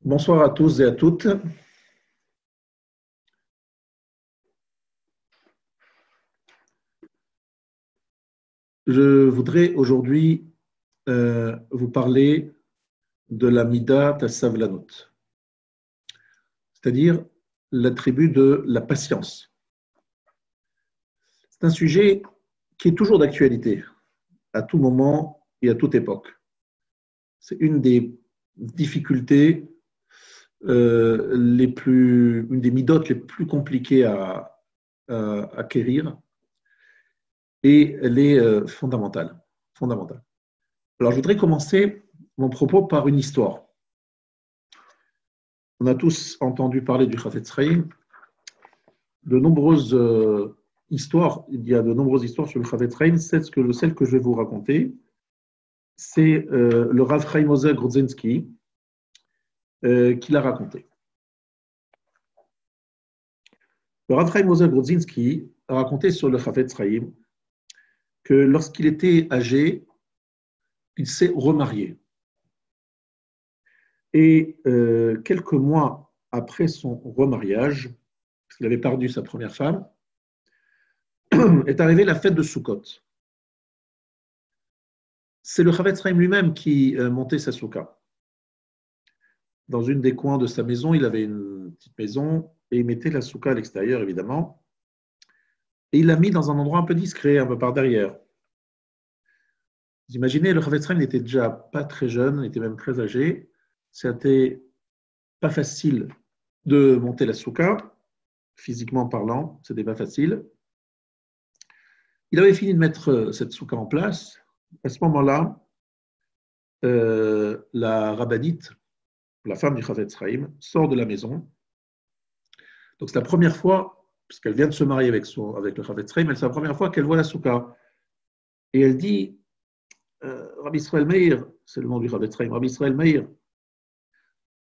Bonsoir à tous et à toutes. Je voudrais aujourd'hui vous parler de la Mida Tassavlanut, c'est-à-dire l'attribut de la patience. C'est un sujet qui est toujours d'actualité, à tout moment et à toute époque. C'est une des difficultés une des midotes les plus compliquées à acquérir, et elle est fondamentale. Alors, je voudrais commencer mon propos par une histoire. On a tous entendu parler du Chafetz Chaim. De nombreuses histoires, il y a de nombreuses histoires sur le Chafetz Chaim. Celle que je vais vous raconter, c'est le Rav Chaim Ozer Grodzinski qui l'a raconté. Le Rav Chaim Ozer Grodzinski a raconté sur le Chafetz Chaim que lorsqu'il était âgé, il s'est remarié. Et quelques mois après son remariage, parce qu'il avait perdu sa première femme, est arrivée la fête de Sukkot. C'est le Chafetz Chaim lui-même qui montait sa soukha. Dans une des coins de sa maison, il avait une petite maison et il mettait la soukha à l'extérieur, évidemment. Et il l'a mis dans un endroit un peu discret, un peu par derrière. Vous imaginez, le Chafetz Chaim n'était déjà pas très jeune, il était même très âgé. C'était pas facile de monter la soukha, physiquement parlant, c'était pas facile. Il avait fini de mettre cette soukha en place. À ce moment-là, la rabbinite, la femme du Chafetz Chaim, sort de la maison. Donc c'est la première fois, puisqu'elle vient de se marier avec le Chafetz Chaim, c'est la première fois qu'elle voit la soukha. Et elle dit, Rabbi Israël Meir, c'est le nom du Chafetz Chaim, Rabbi Israël Meir,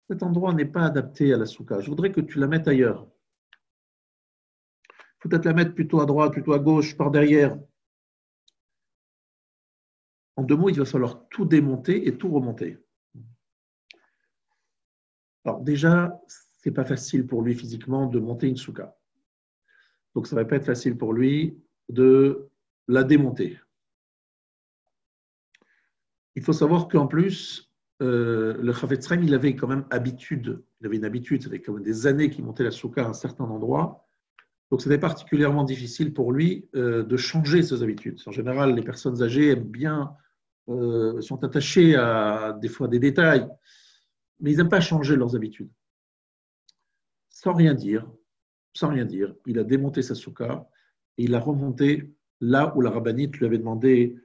cet endroit n'est pas adapté à la soukha. Je voudrais que tu la mettes ailleurs. Peut-être la mettre plutôt à droite, plutôt à gauche, par derrière. En deux mots, il va falloir tout démonter et tout remonter. Alors déjà, c'est pas facile pour lui physiquement de monter une soukha. Donc ça va pas être facile pour lui de la démonter. Il faut savoir qu'en plus, le Chafetz Chaim, il avait quand même habitude, il avait une habitude, ça fait quand même des années qu'il montait la soukha à un certain endroit. Donc c'était particulièrement difficile pour lui de changer ses habitudes. En général, les personnes âgées aiment bien, sont attachées à des fois des détails, mais ils n'aiment pas changer leurs habitudes. Sans rien dire, il a démonté sa soukha et il l'a remontée là où la rabbinite lui avait demandé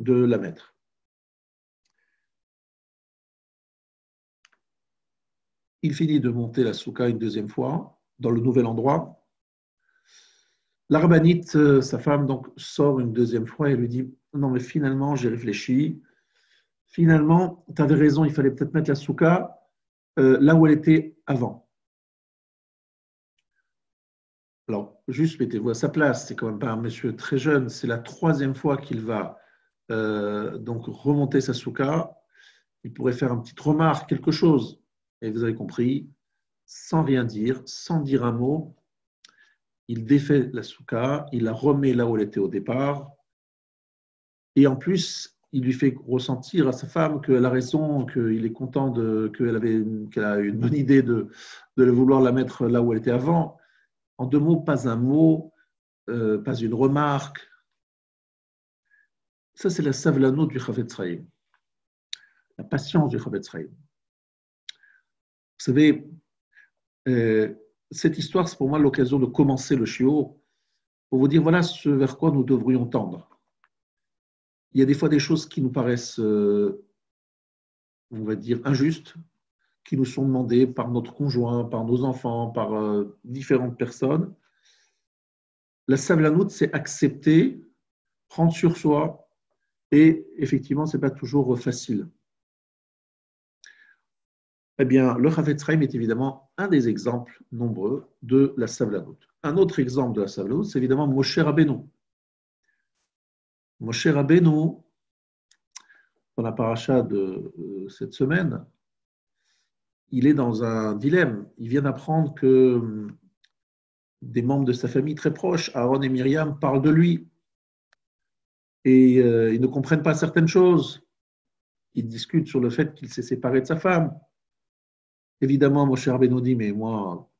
de la mettre. Il finit de monter la soukha une deuxième fois dans le nouvel endroit. La rabbinite, sa femme, donc, sort une deuxième fois et lui dit « Non, mais finalement, j'ai réfléchi. Finalement, tu avais raison, il fallait peut-être mettre la soukha là où elle était avant. » Alors, juste mettez-vous à sa place, c'est quand même pas un monsieur très jeune, c'est la troisième fois qu'il va donc remonter sa soukha. Il pourrait faire une petite remarque, quelque chose. Et vous avez compris, sans rien dire, sans dire un mot, il défait la soukha, il la remet là où elle était au départ, et en plus, il lui fait ressentir à sa femme qu'elle a raison, qu'il est content, qu'elle a une bonne idée de vouloir la mettre là où elle était avant. En deux mots, pas un mot, pas une remarque. Ça, c'est la savlano du Chafetz Chaim, la patience du Chafetz Chaim. Vous savez, cette histoire, c'est pour moi l'occasion de commencer le shiur pour vous dire voilà ce vers quoi nous devrions tendre. Il y a des fois des choses qui nous paraissent, on va dire, injustes, qui nous sont demandées par notre conjoint, par nos enfants, par différentes personnes. La sablanout, c'est accepter, prendre sur soi, et effectivement, ce n'est pas toujours facile. Eh bien, le Chafetz Chaim est évidemment un des exemples nombreux de la sablanout. Un autre exemple de la sablanout, c'est évidemment Moshe Rabbeinu. Moshe Rabbeinu, dans la paracha de cette semaine, il est dans un dilemme. Il vient d'apprendre que des membres de sa famille très proches, Aaron et Myriam, parlent de lui et ils ne comprennent pas certaines choses. Ils discutent sur le fait qu'il s'est séparé de sa femme. Évidemment, Moshe Rabbeinu dit, mais moi,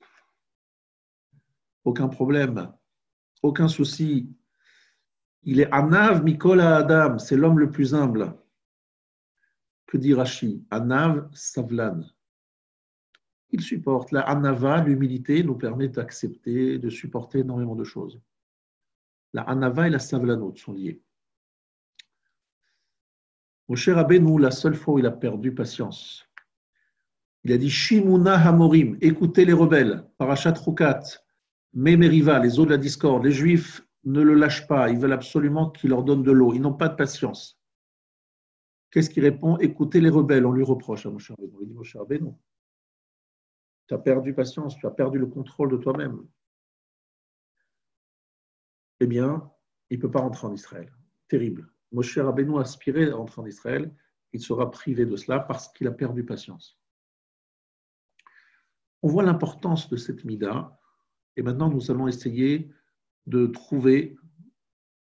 aucun problème, aucun souci. Il est Anav Mikola Adam, c'est l'homme le plus humble. Que dit Rashi? Anav Savlan. Il supporte. La Anava, l'humilité, nous permet d'accepter, de supporter énormément de choses. La Anava et la Savlanot sont liées. Moshe Rabbeinu, la seule fois où il a perdu patience, il a dit Shimuna Hamorim, écoutez les rebelles, Parashat Rukat, Meriva, les eaux de la discorde, les Juifs ne le lâchent pas, ils veulent absolument qu'il leur donne de l'eau, ils n'ont pas de patience. Qu'est-ce qu'il répond? Écoutez les rebelles, on lui reproche à Moshe Rabbeinu. Il dit Moshe Rabbeinu, tu as perdu patience, tu as perdu le contrôle de toi-même. Eh bien, il ne peut pas rentrer en Israël. Terrible. Moshe Rabbeinu aspirait à rentrer en Israël, il sera privé de cela parce qu'il a perdu patience. On voit l'importance de cette mida, et maintenant nous allons essayer de trouver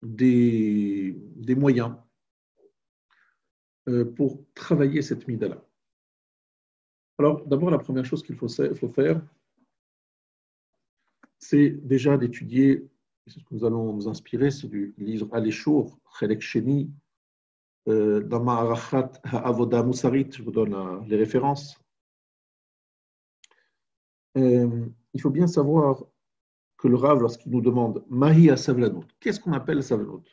des moyens pour travailler cette mida-là. Alors, d'abord, la première chose qu'il faut faire, c'est déjà d'étudier, c'est ce que nous allons nous inspirer, c'est du livre Aléchour, Chelek Sheni, dans Ma'arachat Ha'avoda Musarit, je vous donne les références. Il faut bien savoir que le Rav, lorsqu'il nous demande Mahi Asavlanut, qu'est-ce qu'on appelle Asavlanut?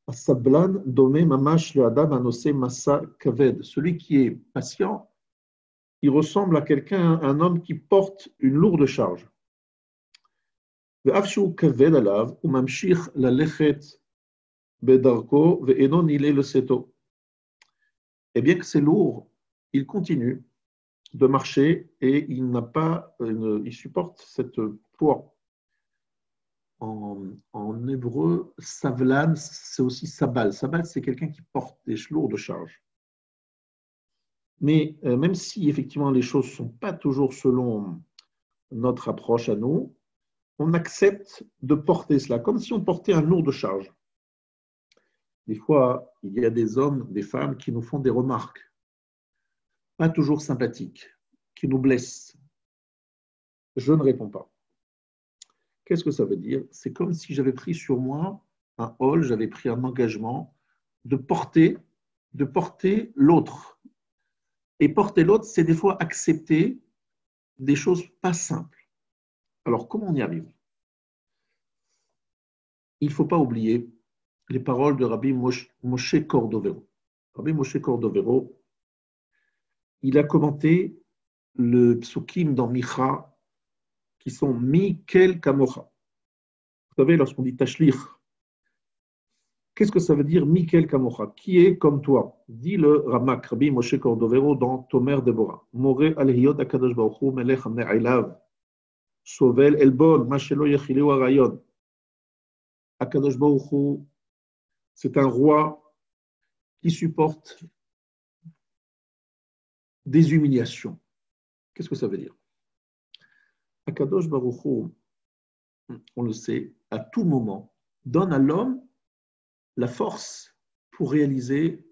Asablan domé mamash le adam anose massa kaved. Celui qui est patient, il ressemble à quelqu'un, un homme qui porte une lourde charge. Ve'afshu kaved alav umamshich lalechet bedarko ve'enon ile le seto. Et bien que c'est lourd, il continue de marcher et il supporte cette poids. En hébreu, savlan, c'est aussi sabal. Sabal, c'est quelqu'un qui porte des lourdes charges. Mais même si effectivement les choses ne sont pas toujours selon notre approche à nous, on accepte de porter cela, comme si on portait un lourd de charge. Des fois, il y a des hommes, des femmes qui nous font des remarques, pas toujours sympathiques, qui nous blessent. Je ne réponds pas. Qu'est-ce que ça veut dire? C'est comme si j'avais pris sur moi un rôle, j'avais pris un engagement de porter l'autre. Et porter l'autre, c'est des fois accepter des choses pas simples. Alors, comment on y arrive? Il ne faut pas oublier les paroles de Rabbi Moshe Cordovero. Rabbi Moshe Cordovero, il a commenté le psukim dans Micha qui sont Mikel Kamocha. Vous savez, lorsqu'on dit Tashlich, qu'est-ce que ça veut dire Mikel Kamocha? Qui est comme toi? Dit le Ramak, Rabbi Moshe Cordovero dans Tomer Deborah. Moré al-Hiyot Akadosh Baruch Hu Melech Ne'ailav. Sovel Elbon, Mashelo Yechileu Arayon. Akadosh Baruch Hu, c'est un roi qui supporte des humiliations. Qu'est-ce que ça veut dire? Akadosh Baruch Hu, on le sait, à tout moment, donne à l'homme la force pour réaliser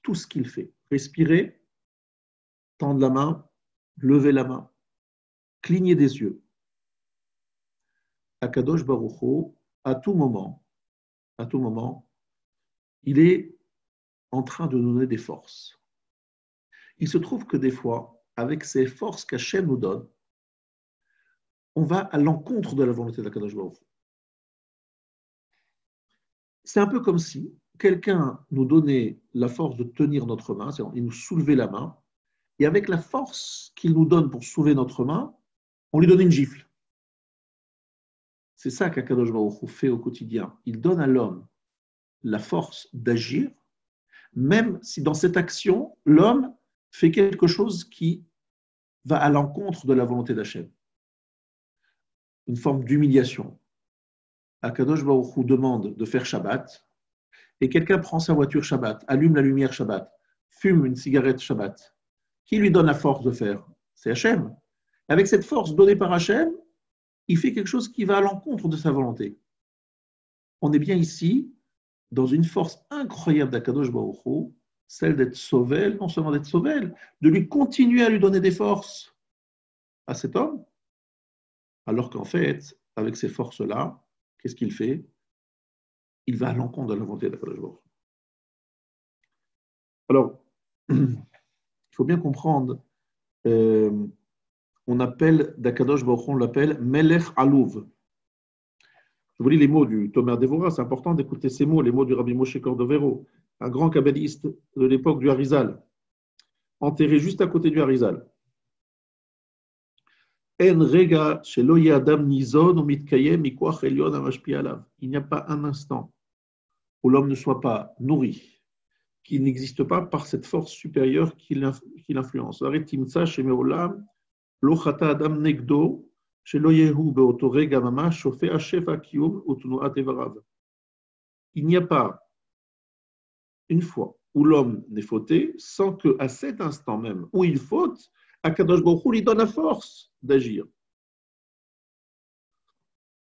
tout ce qu'il fait. Respirer, tendre la main, lever la main, cligner des yeux. Akadosh Baruch Hu, à tout moment, il est en train de nous donner des forces. Il se trouve que des fois, avec ces forces qu'Hachem nous donne, on va à l'encontre de la volonté d'Akadosh Baruch Hu. C'est un peu comme si quelqu'un nous donnait la force de tenir notre main, c'est-à-dire il nous soulevait la main, et avec la force qu'il nous donne pour soulever notre main, on lui donne une gifle. C'est ça qu'Akadosh Baruch Hu fait au quotidien. Il donne à l'homme la force d'agir, même si dans cette action, l'homme fait quelque chose qui va à l'encontre de la volonté d'Hachem. Une forme d'humiliation. Akadosh Baruch Hu demande de faire Shabbat, et quelqu'un prend sa voiture Shabbat, allume la lumière Shabbat, fume une cigarette Shabbat, Qui lui donne la force de faire? C'est Hachem. Avec cette force donnée par Hachem, il fait quelque chose qui va à l'encontre de sa volonté. On est bien ici dans une force incroyable d'Akadosh Baruch Hu, celle d'être sauvé, non seulement d'être sauvé, de lui continuer à lui donner des forces à cet homme, alors qu'en fait, avec ces forces-là, qu'est-ce qu'il fait? Il va à l'encontre de la volonté d'Akadosh Baruch Hu. Alors, il faut bien comprendre, on appelle d'Akadosh Baruch Hu, on l'appelle Melech Alouv. Je vous lis les mots du Tomer Devorah, c'est important d'écouter ces mots, les mots du Rabbi Moshe Cordovero, un grand kabbaliste de l'époque du Harizal, enterré juste à côté du Harizal. Il n'y a pas un instant où l'homme ne soit pas nourri, qui n'existe pas par cette force supérieure qui l'influence. Il n'y a pas une fois où l'homme n'est fauté sans qu'à cet instant même où il faute, Akadosh Baruch Hu lui donne la force d'agir.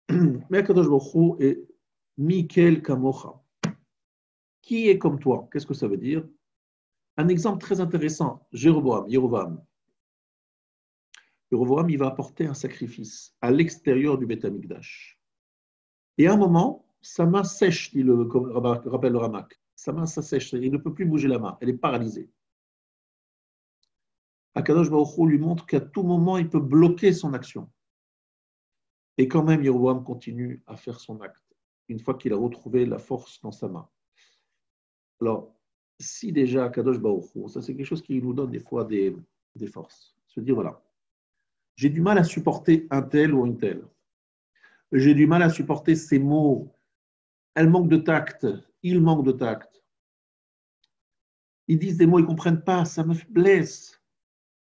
Mais Akadosh Baruch Hu est Mikel Kamocha. Qui est comme toi? Qu'est-ce que ça veut dire? Un exemple très intéressant, Jéroboam. Jéroboam, il va apporter un sacrifice à l'extérieur du Beth Amikdash. Et à un moment, sa main sèche, dit rappelle le Ramak. Sa main, ça sèche, il ne peut plus bouger la main, elle est paralysée. Akadosh Baruch Hu lui montre qu'à tout moment, il peut bloquer son action. Et quand même, Jéroboam continue à faire son acte, une fois qu'il a retrouvé la force dans sa main. Alors, si déjà Akadosh Baruch Hu, ça c'est quelque chose qui nous donne des fois des forces. Se dire, voilà, j'ai du mal à supporter un tel ou une telle. J'ai du mal à supporter ces mots. Elle manque de tact. Il manque de tact. Ils disent des mots, ils ne comprennent pas. Ça me blesse.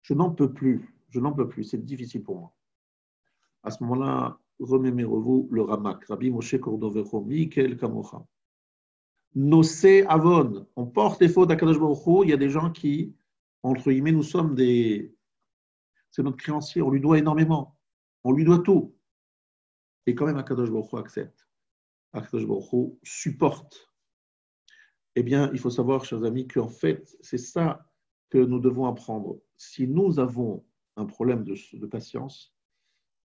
Je n'en peux plus. Je n'en peux plus. C'est difficile pour moi. À ce moment-là, remémorez-vous le Ramak. Rabbi Moshe Cordovero, Mikel Kamocha. Nosé Avon. On porte les fautes d'Akadosh Baruch Hu. Il y a des gens qui, entre guillemets, nous sommes des. C'est notre créancier. On lui doit énormément. On lui doit tout. Et quand même, Akadosh Baruch Hu accepte. Akadosh Baruch Hu supporte. Eh bien, il faut savoir, chers amis, qu'en fait, c'est ça que nous devons apprendre. Si nous avons un problème de patience,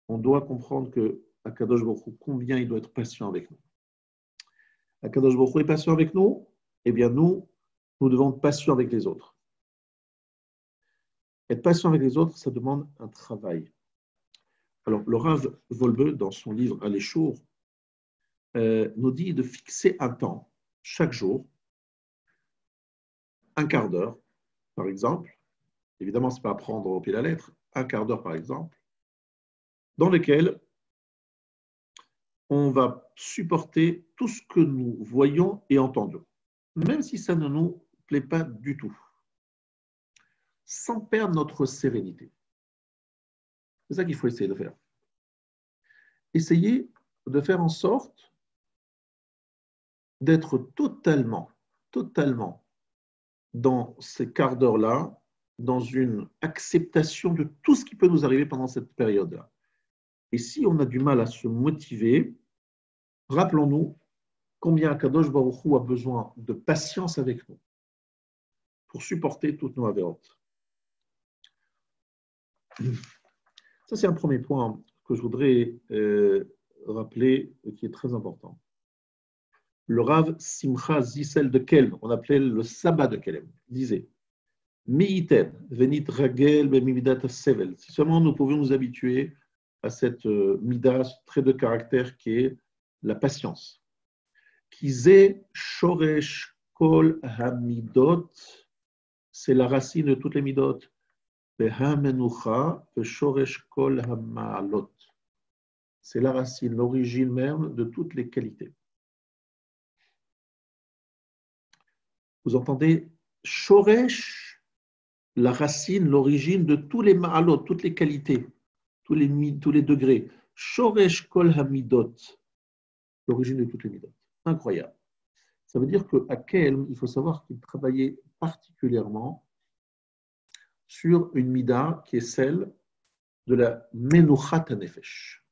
on doit comprendre que Akadosh Baruch Hu, combien il doit être patient avec nous. Akadosh Baruch Hu est patient avec nous, eh bien, nous devons être patients avec les autres. Être patient avec les autres, ça demande un travail. Alors, le Rav Wolbe, dans son livre Aléchour, nous dit de fixer un temps, chaque jour, un quart d'heure, par exemple. Évidemment, ce n'est pas à prendre au pied de la lettre, un quart d'heure, par exemple, dans lequel on va supporter tout ce que nous voyons et entendons, même si ça ne nous plaît pas du tout, sans perdre notre sérénité. C'est ça qu'il faut essayer de faire. Essayer de faire en sorte d'être totalement dans ces quarts d'heure-là, dans une acceptation de tout ce qui peut nous arriver pendant cette période-là. Et si on a du mal à se motiver, rappelons-nous combien Akadosh Baruch Hu a besoin de patience avec nous pour supporter toutes nos avérotes. Ça, c'est un premier point que je voudrais rappeler, qui est très important. Le Rav Simcha Zissel de Kelm, on appelait le sabbat de Kelm, disait Miiten, venit ragel bemidat sevel. Si seulement nous pouvions nous habituer à cette mida, ce trait de caractère qui est la patience. Kizé shoresh kol hamidot, c'est la racine de toutes les midot. Behamenucha shoresh kol hamaalot. C'est la racine, l'origine même de toutes les qualités. Vous entendez shoresh, la racine, l'origine de tous les ma'alot, toutes les qualités, tous les degrés. Shoresh kol hamidot, l'origine de toutes les midot. Incroyable. Ça veut dire qu'à Kelm, il faut savoir qu'il travaillait particulièrement sur une mida qui est celle de la Menuchat HaNefesh.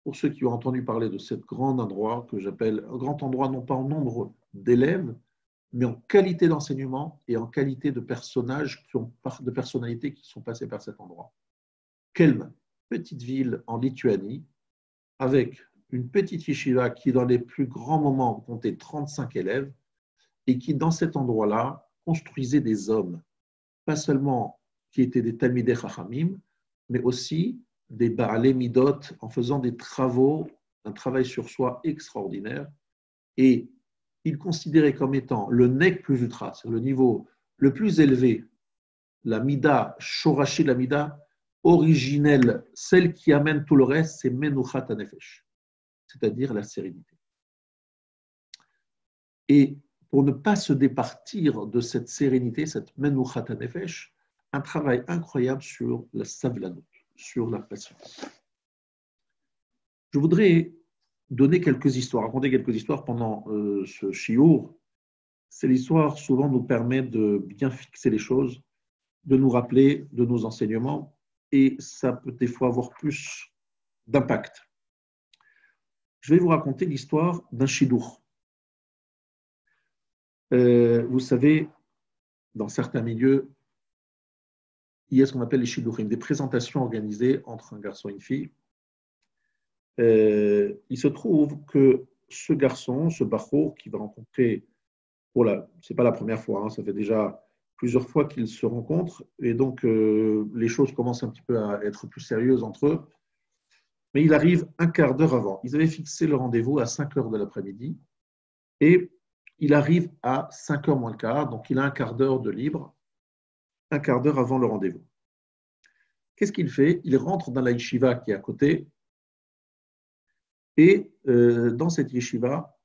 Pour ceux qui ont entendu parler de ce grand endroit que j'appelle un grand endroit, non pas en nombre d'élèves, mais en qualité d'enseignement et en qualité de personnages, de personnalités qui sont passées par cet endroit. Kelm, petite ville en Lituanie, avec une petite yeshiva qui, dans les plus grands moments, comptait 35 élèves et qui, dans cet endroit-là, construisait des hommes, pas seulement qui étaient des Talmidei Chachamim, mais aussi des Baalei Midot en faisant des travaux, un travail sur soi extraordinaire. Et il considérait comme étant le nek plus ultra, c'est le niveau le plus élevé, la mida, shorashi, la mida originelle, celle qui amène tout le reste, c'est menuchat hanefesh, c'est-à-dire la sérénité. Et pour ne pas se départir de cette sérénité, cette menuchat hanefesh, un travail incroyable sur la savlanut, sur la patience. Je voudrais donner quelques histoires, raconter quelques histoires pendant ce shiur. Ces histoires souvent nous permettent de bien fixer les choses, de nous rappeler de nos enseignements, et ça peut des fois avoir plus d'impact. Je vais vous raconter l'histoire d'un shidur. Vous savez, dans certains milieux, il y a ce qu'on appelle les shidurim, des présentations organisées entre un garçon et une fille. Il se trouve que ce garçon, ce bachour, qui va rencontrer, ce n'est pas la première fois, hein, ça fait déjà plusieurs fois qu'ils se rencontrent, et donc les choses commencent un petit peu à être plus sérieuses entre eux. Mais il arrive un quart d'heure avant. Ils avaient fixé le rendez-vous à 5 heures de l'après-midi, et il arrive à 5 heures moins le quart, donc il a un quart d'heure de libre, un quart d'heure avant le rendez-vous. Qu'est-ce qu'il fait? Il rentre dans la yeshiva qui est à côté, et dans cette yeshiva,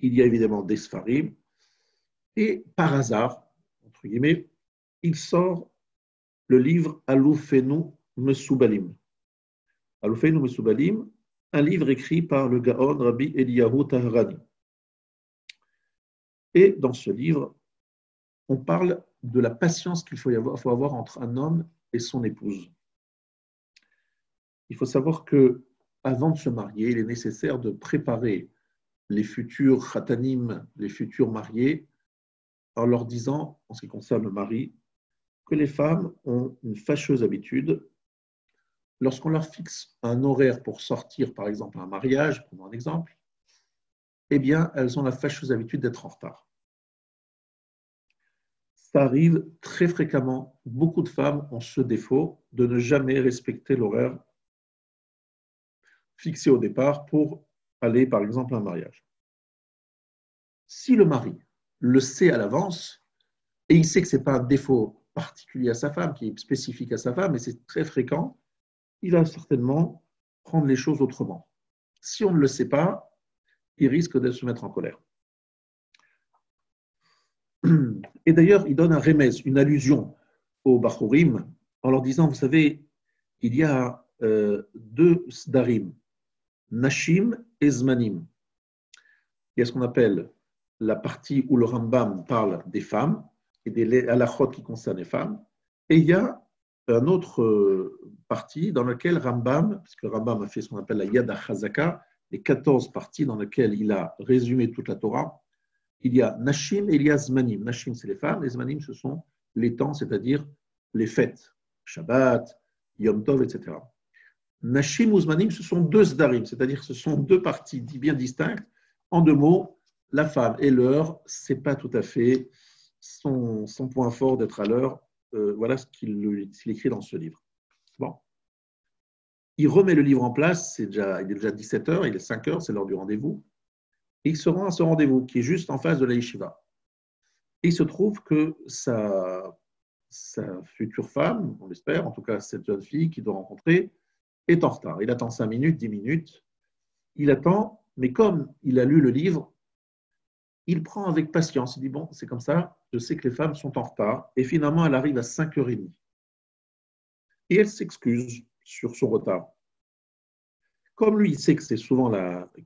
il y a évidemment des sfarim, et par hasard, entre guillemets, il sort le livre Aloufenu Mesoubalim. Aloufenu Mesoubalim, un livre écrit par le Gaon Rabbi Eliyahu Taharani. Et dans ce livre, on parle de la patience qu'il faut avoir entre un homme et son épouse. Il faut savoir que avant de se marier, il est nécessaire de préparer les futurs khatanim, les futurs mariés, en leur disant, en ce qui concerne le mari, que les femmes ont une fâcheuse habitude. Lorsqu'on leur fixe un horaire pour sortir, par exemple, à un mariage, prenons un exemple, eh bien, elles ont la fâcheuse habitude d'être en retard. Ça arrive très fréquemment. Beaucoup de femmes ont ce défaut de ne jamais respecter l'horaire fixé au départ pour aller, par exemple, à un mariage. Si le mari le sait à l'avance, et il sait que ce n'est pas un défaut particulier à sa femme, qui est spécifique à sa femme, mais c'est très fréquent, il va certainement prendre les choses autrement. Si on ne le sait pas, il risque de se mettre en colère. Et d'ailleurs, il donne un remez, une allusion aux Bachorim, en leur disant, vous savez, il y a deux sdarim, Nashim et Zmanim. Il y a ce qu'on appelle la partie où le Rambam parle des femmes et des halachot qui concernent les femmes, et il y a un autre partie dans laquelle Rambam, parce que Rambam a fait ce qu'on appelle la Yad HaChazaka, les 14 parties dans lesquelles il a résumé toute la Torah, il y a Nashim et il y a Zmanim. Nashim, c'est les femmes, les Zmanim, ce sont les temps, c'est-à-dire les fêtes, Shabbat, Yom Tov, etc. Nashim ou Zmanim, ce sont deux Zdarim, c'est-à-dire ce sont deux parties bien distinctes. En deux mots, la femme et l'heure, ce n'est pas tout à fait son point fort d'être à l'heure. Voilà ce qu'il écrit dans ce livre. Bon. Il remet le livre en place, il est déjà 17 heures, il est 5 heures, c'est l'heure du rendez-vous. Et il se rend à ce rendez-vous qui est juste en face de la yeshiva. Et il se trouve que sa future femme, on l'espère, en tout cas cette jeune fille qu'il doit rencontrer, est en retard. Il attend 5 minutes, 10 minutes. Il attend, mais comme il a lu le livre, il prend avec patience. Il dit, bon, c'est comme ça, je sais que les femmes sont en retard. Et finalement, elle arrive à 5h30. Et elle s'excuse sur son retard. Comme lui, il sait que c'est souvent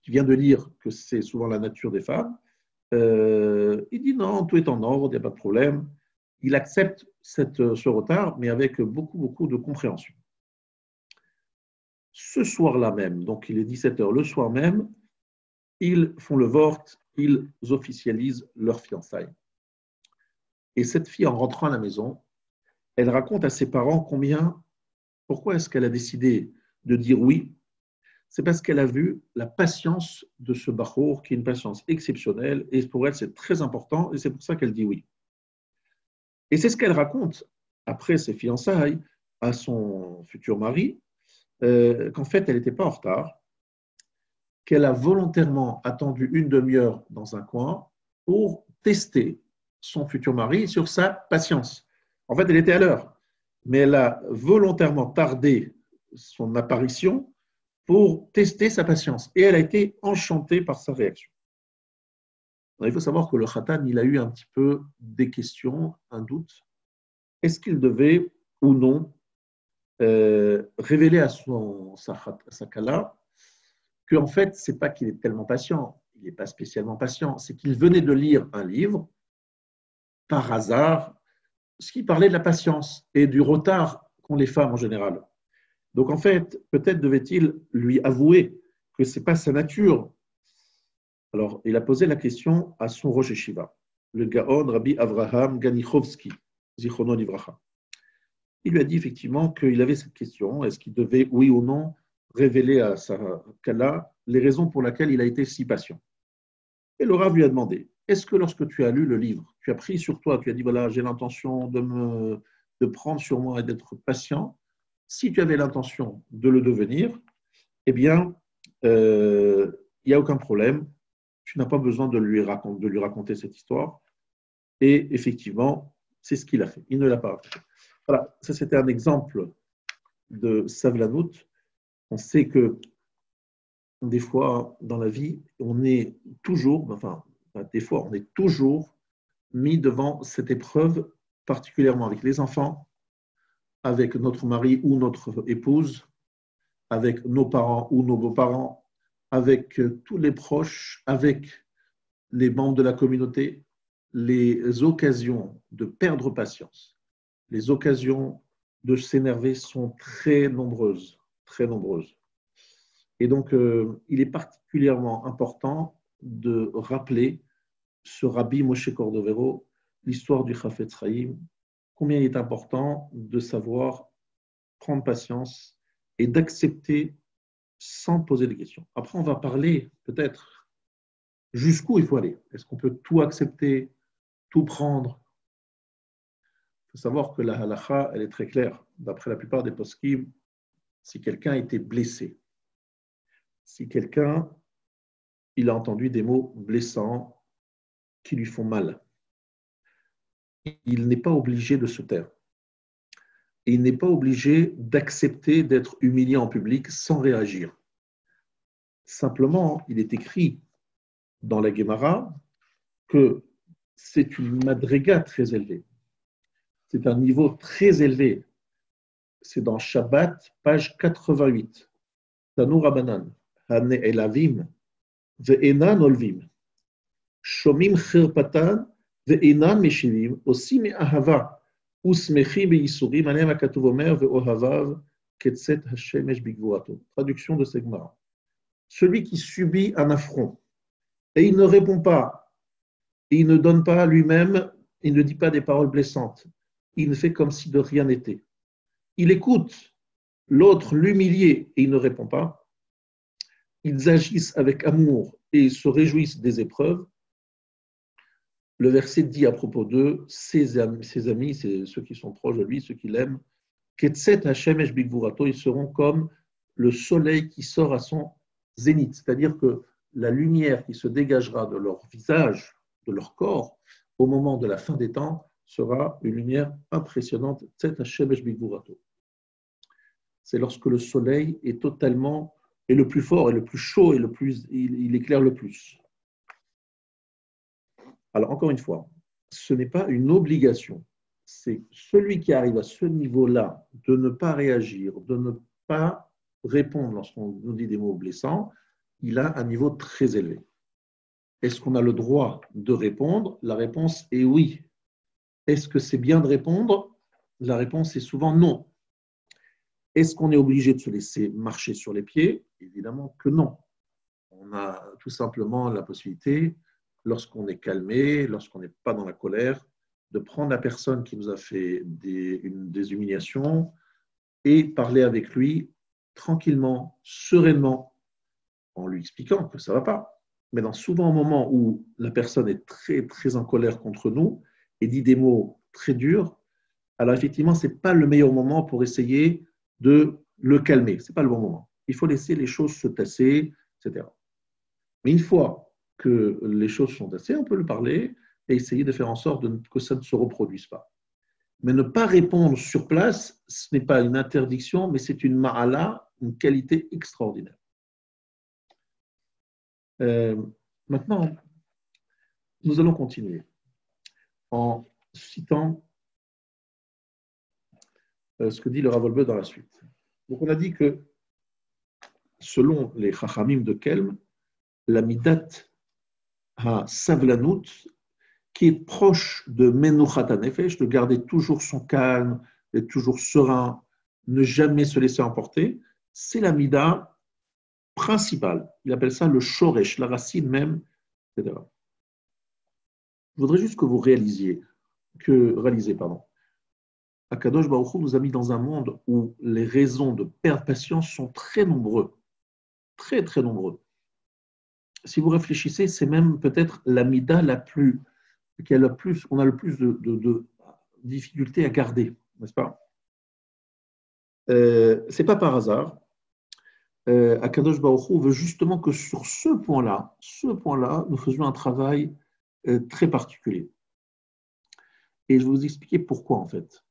qu'il vient de lire que c'est souvent la nature des femmes, il dit non, tout est en ordre, il n'y a pas de problème. il accepte ce retard, mais avec beaucoup, beaucoup de compréhension. Ce soir-là même, donc il est 17h, le soir même, ils font le vort, ils officialisent leur fiançailles. Et cette fille, en rentrant à la maison, elle raconte à ses parents pourquoi est-ce qu'elle a décidé de dire oui. C'est parce qu'elle a vu la patience de ce bachour, qui est une patience exceptionnelle, et pour elle, c'est très important, et c'est pour ça qu'elle dit oui. Et c'est ce qu'elle raconte après ses fiançailles à son futur mari, qu'en fait, elle n'était pas en retard, qu'elle a volontairement attendu une demi-heure dans un coin pour tester son futur mari sur sa patience. En fait, elle était à l'heure, mais elle a volontairement tardé son apparition pour tester sa patience. Et elle a été enchantée par sa réaction. Alors, il faut savoir que le Khatan, il a eu un petit peu des questions, un doute. Est-ce qu'il devait ou non révéler à sa Kala qu'en fait, ce n'est pas qu'il est tellement patient, il n'est pas spécialement patient, c'est qu'il venait de lire un livre, par hasard, ce qui parlait de la patience et du retard qu'ont les femmes en général. Donc en fait, peut-être devait-il lui avouer que ce n'est pas sa nature. Alors, il a posé la question à son Rosh Yeshiva, le Gaon Rabbi Avraham Ganichovski, Zichrono Livracha. Il lui a dit effectivement qu'il avait cette question, est-ce qu'il devait, oui ou non, révéler à sa Kala les raisons pour lesquelles il a été si patient. Et le Rav lui a demandé, est-ce que lorsque tu as lu le livre, tu as pris sur toi, tu as dit, voilà, j'ai l'intention de prendre sur moi et d'être patient, si tu avais l'intention de le devenir, eh bien, il n'y a aucun problème, tu n'as pas besoin de lui raconter cette histoire. Et effectivement, c'est ce qu'il a fait. Il ne l'a pas fait. Voilà, ça c'était un exemple de Savlanout. On sait que des fois dans la vie, on est toujours, enfin, des fois, on est toujours mis devant cette épreuve, particulièrement avec les enfants, avec notre mari ou notre épouse, avec nos parents ou nos beaux-parents, avec tous les proches, avec les membres de la communauté. Les occasions de perdre patience, les occasions de s'énerver sont très nombreuses, très nombreuses. Et donc, il est particulièrement important de rappeler ce Rabbi Moshe Cordovero, l'histoire du Chafetz Chaim, combien il est important de savoir prendre patience et d'accepter sans poser de questions. Après, on va parler peut-être jusqu'où il faut aller. Est-ce qu'on peut tout accepter, tout prendre? Il faut savoir que la halakha, elle est très claire. D'après la plupart des poskim, si quelqu'un a été blessé, si quelqu'un il a entendu des mots blessants qui lui font mal, il n'est pas obligé de se taire. Et il n'est pas obligé d'accepter d'être humilié en public sans réagir. Simplement, il est écrit dans la Gemara que c'est une madriga très élevée. C'est un niveau très élevé. C'est dans Shabbat, page 88. Tanu Rabbanan, Hane Elavim, Ve'enan Olvim, Shomim Chirpatan, Ve'enan Meshivim, aussi Me'ahava, Usmechi Be'isurim, Alem HaKatuv Omer, Ve'ohavav, Ketset Hashemesh Bigvoato. Traduction de Segmara. Celui qui subit un affront et il ne répond pas, et il ne donne pas lui-même, il ne dit pas des paroles blessantes, il ne fait comme si de rien n'était. Il écoute l'autre l'humilier et il ne répond pas. Ils agissent avec amour et se réjouissent des épreuves. Le verset dit à propos d'eux, ses amis, c'est ceux qui sont proches de lui, ceux qui l'aiment, Ketset Hashemesh Bigvurato, ils seront comme le soleil qui sort à son zénith, c'est-à-dire que la lumière qui se dégagera de leur visage, de leur corps, au moment de la fin des temps, sera une lumière impressionnante. Ketset Hashemesh Bigvurato. C'est lorsque le soleil est totalement, est le plus fort, et le plus chaud, et il éclaire le plus. Alors, encore une fois, ce n'est pas une obligation. C'est celui qui arrive à ce niveau-là de ne pas réagir, de ne pas répondre lorsqu'on nous dit des mots blessants, il a un niveau très élevé. Est-ce qu'on a le droit de répondre? La réponse est oui. Est-ce que c'est bien de répondre? La réponse est souvent non. Est-ce qu'on est obligé de se laisser marcher sur les pieds? Évidemment que non. On a tout simplement la possibilité, lorsqu'on est calmé, lorsqu'on n'est pas dans la colère, de prendre la personne qui nous a fait des humiliations et parler avec lui tranquillement, sereinement, en lui expliquant que ça ne va pas. Mais dans souvent un moment où la personne est très, très en colère contre nous et dit des mots très durs, alors effectivement, ce n'est pas le meilleur moment pour essayer de le calmer. Ce n'est pas le bon moment. Il faut laisser les choses se tasser, etc. Mais une fois que les choses sont tassées, on peut le parler et essayer de faire en sorte que ça ne se reproduise pas. Mais ne pas répondre sur place, ce n'est pas une interdiction, mais c'est une ma'ala, une qualité extraordinaire. Maintenant, nous allons continuer en citant ce que dit le Rav Wolbe dans la suite. Donc, on a dit que selon les Chachamim de Kelm, la midat ha-savlanut, qui est proche de menuchat hanefesh, de garder toujours son calme, d'être toujours serein, ne jamais se laisser emporter, c'est la mida principale. Il appelle ça le shoresh, la racine même, etc. Je voudrais juste que vous réalisez, Akadosh Baruch Hu nous a mis dans un monde où les raisons de perdre patience sont très nombreux, très très nombreux. Si vous réfléchissez, c'est même peut-être la mida la plus, on a le plus de difficultés à garder, n'est-ce pas? C'est pas par hasard. Akadosh Baruch Hu veut justement que sur ce point-là, nous faisions un travail très particulier. Et je vais vous expliquer pourquoi en fait.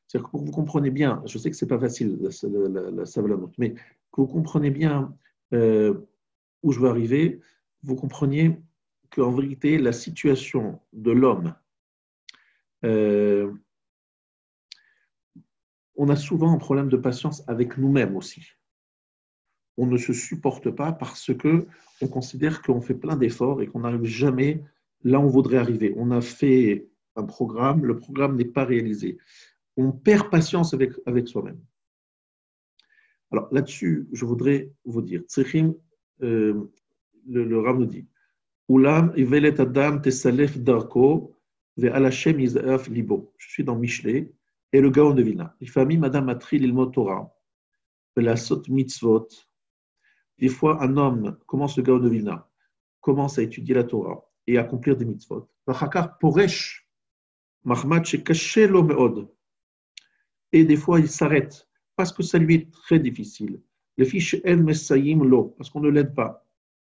C'est-à-dire que pour que vous compreniez bien, je sais que c'est pas facile la savlanut, mais que vous compreniez bien où je veux arriver, vous compreniez qu'en vérité, la situation de l'homme, on a souvent un problème de patience avec nous-mêmes aussi. On ne se supporte pas parce qu'on considère qu'on fait plein d'efforts et qu'on n'arrive jamais là où on voudrait arriver. On a fait un programme, le programme n'est pas réalisé. On perd patience avec soi-même. Alors là-dessus, je voudrais vous dire, Tzrichim, le Rav nous dit, Ulam ivelet adam tesalef darko ve'al Hashem yizaf libo. Je suis dans Michelet et le Gaon de Vilna. Il fait Madame Matril ilmot Torah ve'lasot mitzvot. Des fois, un homme commence le Gaon de Vilna, commence à étudier la Torah et à accomplir des mitzvot. V'achakar poresh mahmat shekashe lo meod. Et des fois, il s'arrête parce que ça lui est très difficile. Le fiche en messayim lo, parce qu'on ne l'aide pas.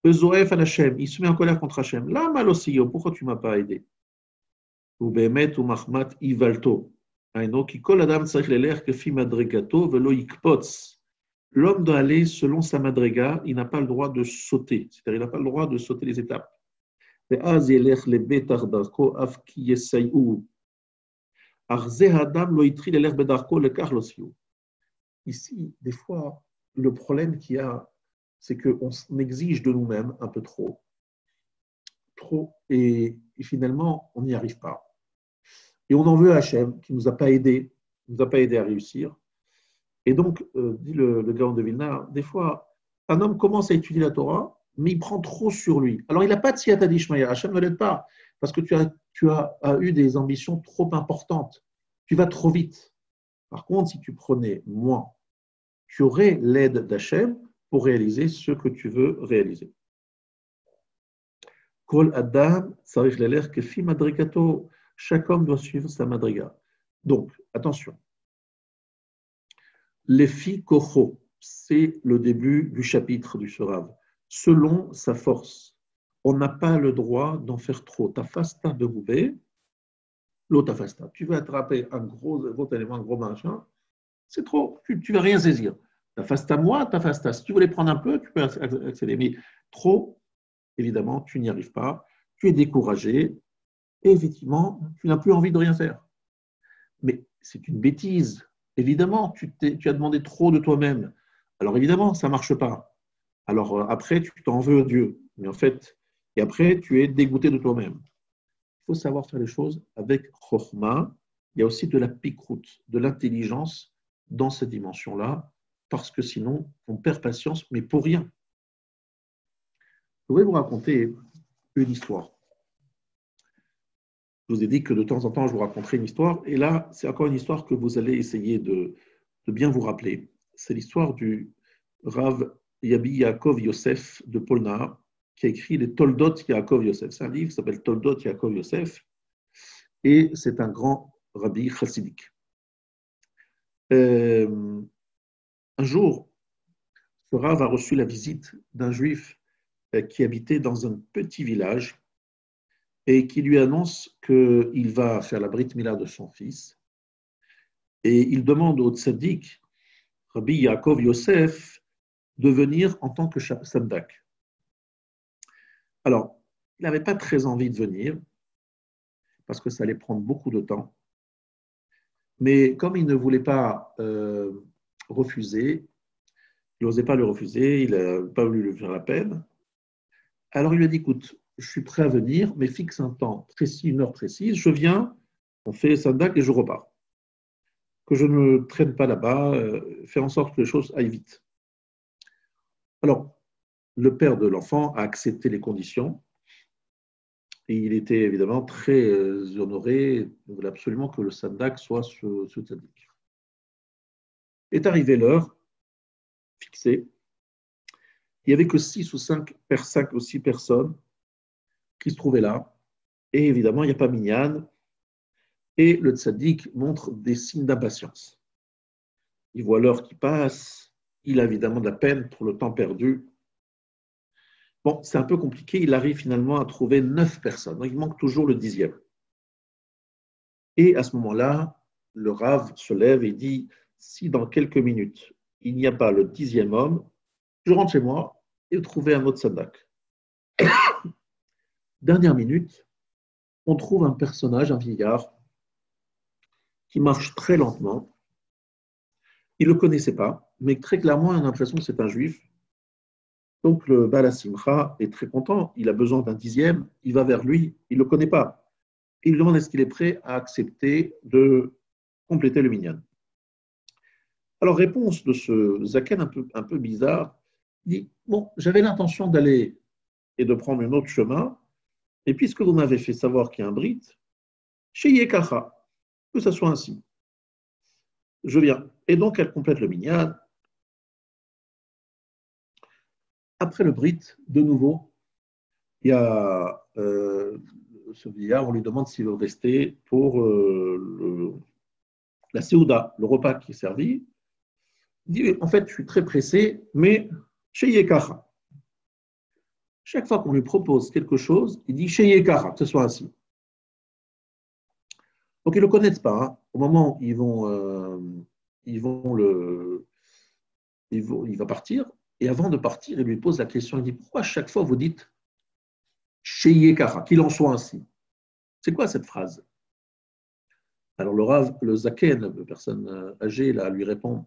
Bezoef al Hashem, il se met en colère contre Hashem. Là, malosiyo, pourquoi tu ne m'as pas aidé? Ou bemet ou mahmat ivalto. Aino ki kol adam tzarich leler kefi madregato velo yikpotz. L'homme doit aller selon sa madrega, il n'a pas le droit de sauter, c'est-à-dire il n'a pas le droit de sauter les étapes. Ve'az yelech lebetar darko af ki yesayou. Ici, des fois, le problème qu'il y a, c'est qu'on exige de nous-mêmes un peu trop, et finalement, on n'y arrive pas. Et on en veut à Hachem, qui ne nous a pas aidés, à réussir. Et donc, dit le Gaon de Vilna, des fois, un homme commence à étudier la Torah, mais il prend trop sur lui. Alors, il n'a pas de siyata d'Ishmaïa, Hachem ne l'aide pas, parce que tu as eu des ambitions trop importantes. Tu vas trop vite. Par contre, si tu prenais moins, tu aurais l'aide d'Hachem pour réaliser ce que tu veux réaliser. Kol Adam, sarich leler kefi madrigato. Chaque homme doit suivre sa madriga. Donc, attention. Lefi kocho, c'est le début du chapitre du Surav. Selon sa force. On n'a pas le droit d'en faire trop. Tafasta de goubé, l'otafasta. Tu veux attraper un gros élément, un gros machin, c'est trop. Tu ne vas rien saisir. Tafasta moi, tafasta. Si tu voulais prendre un peu, tu peux accéder. Mais trop, évidemment, tu n'y arrives pas. Tu es découragé. Et effectivement, tu n'as plus envie de rien faire. Mais c'est une bêtise. Évidemment, tu as demandé trop de toi-même. Alors évidemment, ça ne marche pas. Alors après, tu t'en veux à Dieu. Mais en fait, et après, tu es dégoûté de toi-même. faut savoir faire les choses avec chokhma. Il y a aussi de la pikrout, de l'intelligence dans cette dimension-là, parce que sinon, on perd patience, mais pour rien. Je vais vous raconter une histoire. Je vous ai dit que de temps en temps, je vous raconterai une histoire. Et là, c'est encore une histoire que vous allez essayer de bien vous rappeler. C'est l'histoire du Rav Yabi Yaakov Yosef de Polna, qui a écrit les Toldot Yaakov Yosef. C'est un livre qui s'appelle Toldot Yaakov Yosef. Et c'est un grand rabbi chassidique. Un jour, ce Rav a reçu la visite d'un juif qui habitait dans un petit village et qui lui annonce qu'il va faire la brit mila de son fils. Et il demande au tzaddik, Rabbi Yaakov Yosef, de venir en tant que sandak. Alors, il n'avait pas très envie de venir, parce que ça allait prendre beaucoup de temps. Mais comme il ne voulait pas refuser, il n'osait pas le refuser, il n'a pas voulu lui faire la peine, alors il lui a dit, écoute, je suis prêt à venir, mais fixe un temps précis, une heure précise, je viens, on fait sandak et je repars. Que je ne me traîne pas là-bas, faire en sorte que les choses aillent vite. Alors, le père de l'enfant a accepté les conditions et il était évidemment très honoré, il voulait absolument que le sandak soit ce tzaddik. Est arrivée l'heure fixée, il n'y avait que 5 ou 6 personnes qui se trouvaient là, et évidemment, il n'y a pas minyan, et le tzaddik montre des signes d'impatience. Il voit l'heure qui passe, il a évidemment de la peine pour le temps perdu. Bon, c'est un peu compliqué, il arrive finalement à trouver 9 personnes, donc il manque toujours le 10e. Et à ce moment-là, le Rav se lève et dit, si dans quelques minutes, il n'y a pas le 10e homme, je rentre chez moi et trouver un autre sandak. Dernière minute, on trouve un personnage, un vieillard, qui marche très lentement. Il ne le connaissait pas, mais très clairement, on a l'impression que c'est un juif. Donc le Baal HaSimcha est très content, il a besoin d'un 10e, il va vers lui, il ne le connaît pas. Il lui demande est-ce qu'il est prêt à accepter de compléter le minyan. Alors, réponse de ce Zaken un peu bizarre, il dit, bon, j'avais l'intention d'aller et de prendre un autre chemin, et puisque vous m'avez fait savoir qu'il y a un Brit, chez Yekacha, que ça soit ainsi. Je viens. Et donc, elle complète le minyan. Après le Brit, de nouveau, il y a ce vieillard, on lui demande s'il veut rester pour la Séouda, le repas qui est servi. Il dit, en fait, je suis très pressé, mais chez Yekacha. Chaque fois qu'on lui propose quelque chose, il dit chez Yekara, que ce soit ainsi. Donc ils ne le connaissent pas. Hein. Au moment où il va partir, et avant de partir, il lui pose la question, il dit pourquoi à chaque fois vous dites chez Yekara, qu'il en soit ainsi. C'est quoi cette phrase? Alors le Rav, le Zaken, la personne âgée, là, lui répond,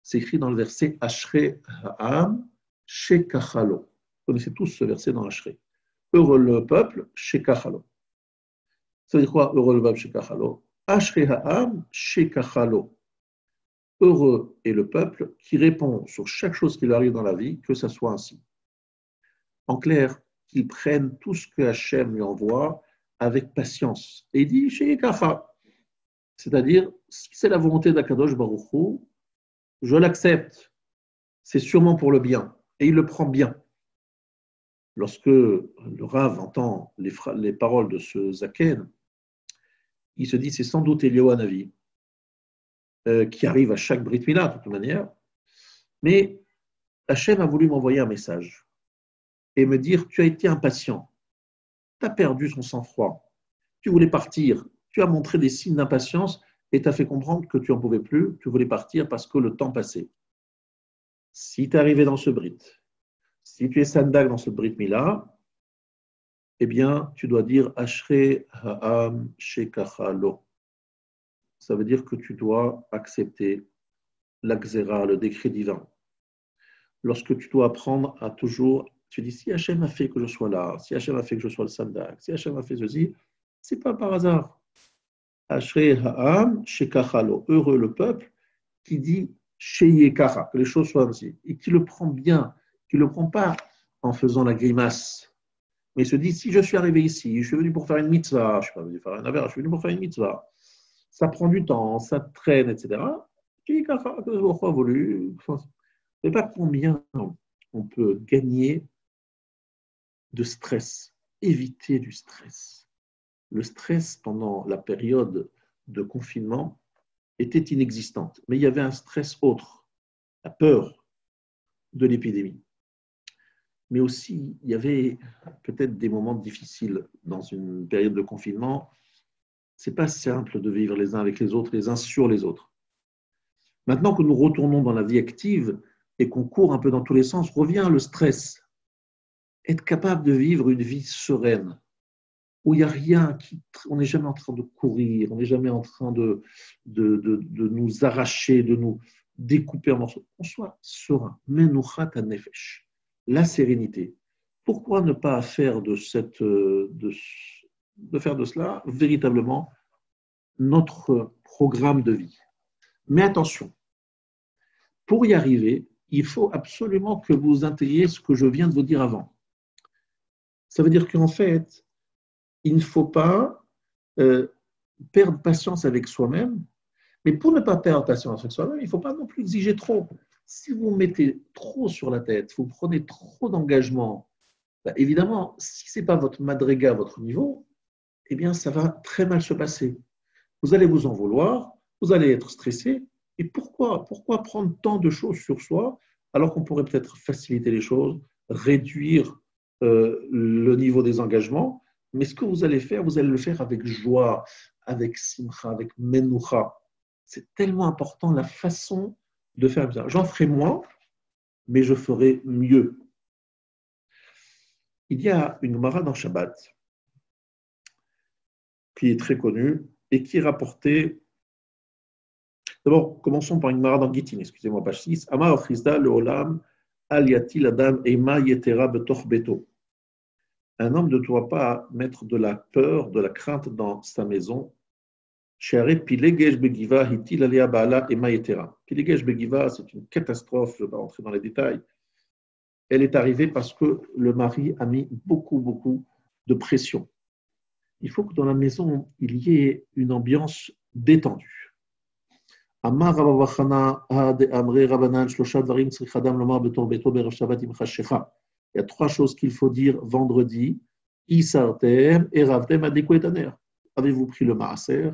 c'est écrit dans le verset Ashre Ha'am Shekachalo. Vous connaissez tous ce verset dans Ashre. Heureux le peuple, Shekachalo. Ça veut dire quoi, heureux le peuple, Shekachalo? Ashre Ha'am Shekachalo. Heureux est le peuple qui répond sur chaque chose qui lui arrive dans la vie, que ça soit ainsi. En clair, qu'il prenne tout ce que Hachem lui envoie avec patience. Et il dit Shekacha. C'est-à-dire, si c'est la volonté d'Akadosh Baruch Hu, je l'accepte. C'est sûrement pour le bien. Et il le prend bien. Lorsque le Rav entend les paroles de ce Zaken, il se dit c'est sans doute Eliyahu Hanavi qui arrive à chaque Brit Mila de toute manière, mais Hachem a voulu m'envoyer un message et me dire tu as été impatient, tu as perdu son sang-froid, tu voulais partir, tu as montré des signes d'impatience et tu as fait comprendre que tu n'en pouvais plus, tu voulais partir parce que le temps passait. Si tu es arrivé dans ce Brit, si tu es sandak dans ce Brit Mila, eh bien, tu dois dire Ashre Ha'am Shekachalo. Ça veut dire que tu dois accepter l'Akzera, le décret divin. Lorsque tu dois apprendre à toujours, tu dis si Hachem a fait que je sois là, si Hachem a fait que je sois le sandak, si Hachem a fait ceci, C'est pas par hasard. Ashrei ha'am shekachalo, heureux le peuple qui dit sheyekacha, que les choses soient ainsi, et qui le prend bien, qui ne le prend pas en faisant la grimace, mais il se dit si je suis arrivé ici, je suis venu pour faire une mitzvah, je ne suis pas venu faire un aver, je suis venu pour faire une mitzvah, ça prend du temps, ça traîne, etc. Sheyekacha, que le roi a voulu. Vous ne savez pas combien on peut gagner de stress, éviter du stress. Le stress pendant la période de confinement était inexistante, mais il y avait un stress autre, la peur de l'épidémie. Mais aussi, il y avait peut-être des moments difficiles dans une période de confinement. Ce n'est pas simple de vivre les uns avec les autres, les uns sur les autres. Maintenant que nous retournons dans la vie active et qu'on court un peu dans tous les sens, revient le stress. Être capable de vivre une vie sereine, où il n'y a rien, on n'est jamais en train de courir, on n'est jamais en train de nous arracher, de nous découper en morceaux. On soit serein. Menuchat nefesh, la sérénité. Pourquoi ne pas faire de faire de cela véritablement notre programme de vie? Mais attention, pour y arriver, il faut absolument que vous intégriez ce que je viens de vous dire avant. Ça veut dire qu'en fait, il ne faut pas perdre patience avec soi-même, mais pour ne pas perdre patience avec soi-même, il ne faut pas non plus exiger trop. Si vous mettez trop sur la tête, vous prenez trop d'engagement, ben évidemment, si ce n'est pas votre madriga, votre niveau, eh bien, ça va très mal se passer. Vous allez vous en vouloir, vous allez être stressé. Et pourquoi prendre tant de choses sur soi alors qu'on pourrait peut-être faciliter les choses, réduire le niveau des engagements? Mais ce que vous allez faire, vous allez le faire avec joie, avec simcha, avec menoucha. C'est tellement important la façon de faire ça. J'en ferai moins, mais je ferai mieux. Il y a une Gemara dans Shabbat qui est très connue et qui est rapportée. D'abord, commençons par une Gemara dans Gittin, excusez-moi, page 6. Amar Chizda le Olam al yatil adam ema yetera betoch beto. Un homme ne doit pas mettre de la peur, de la crainte dans sa maison. Pilegesh begiva hitil alia baala ema yetera. Pilegesh begiva, c'est une catastrophe, je ne vais pas rentrer dans les détails. Elle est arrivée parce que le mari a mis beaucoup de pression. Il faut que dans la maison, il y ait une ambiance détendue. Amar Rabba Bachana Had Amre Rabanan Shlosha Dvarim Tzrich Adam Lomar Betor Beto Berev Shabbat Im Chashecha. Il y a trois choses qu'il faut dire vendredi. Isartem Eravtem Adeko Etaner. Avez-vous pris le maaser?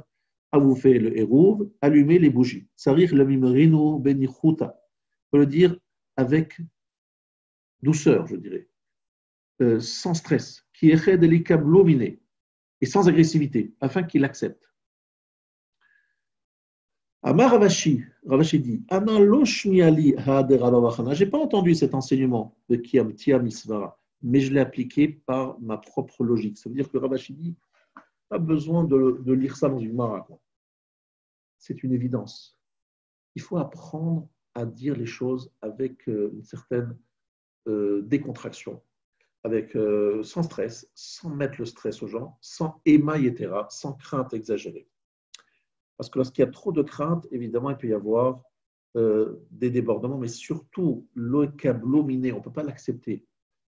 Avez-vous fait le hérouv? Allumez les bougies. Sarich Lamimrinu Benichuta. Il faut le dire avec douceur, je dirais, sans stress, qui est délicat blominé et sans agressivité, afin qu'il accepte. Amar Ravashi dit Ana lo shmiali ha'ader alavachana. J'ai pas entendu cet enseignement de Kiyam Tia Misvara, mais je l'ai appliqué par ma propre logique. Ça veut dire que Ravashi dit pas besoin de lire ça dans une mara. C'est une évidence. Il faut apprendre à dire les choses avec une certaine décontraction, avec, sans stress, sans mettre le stress aux gens, sans éma yetera, sans crainte exagérée. Parce que lorsqu'il y a trop de crainte, évidemment, il peut y avoir des débordements, mais surtout, l'oekablominer, on ne peut pas l'accepter.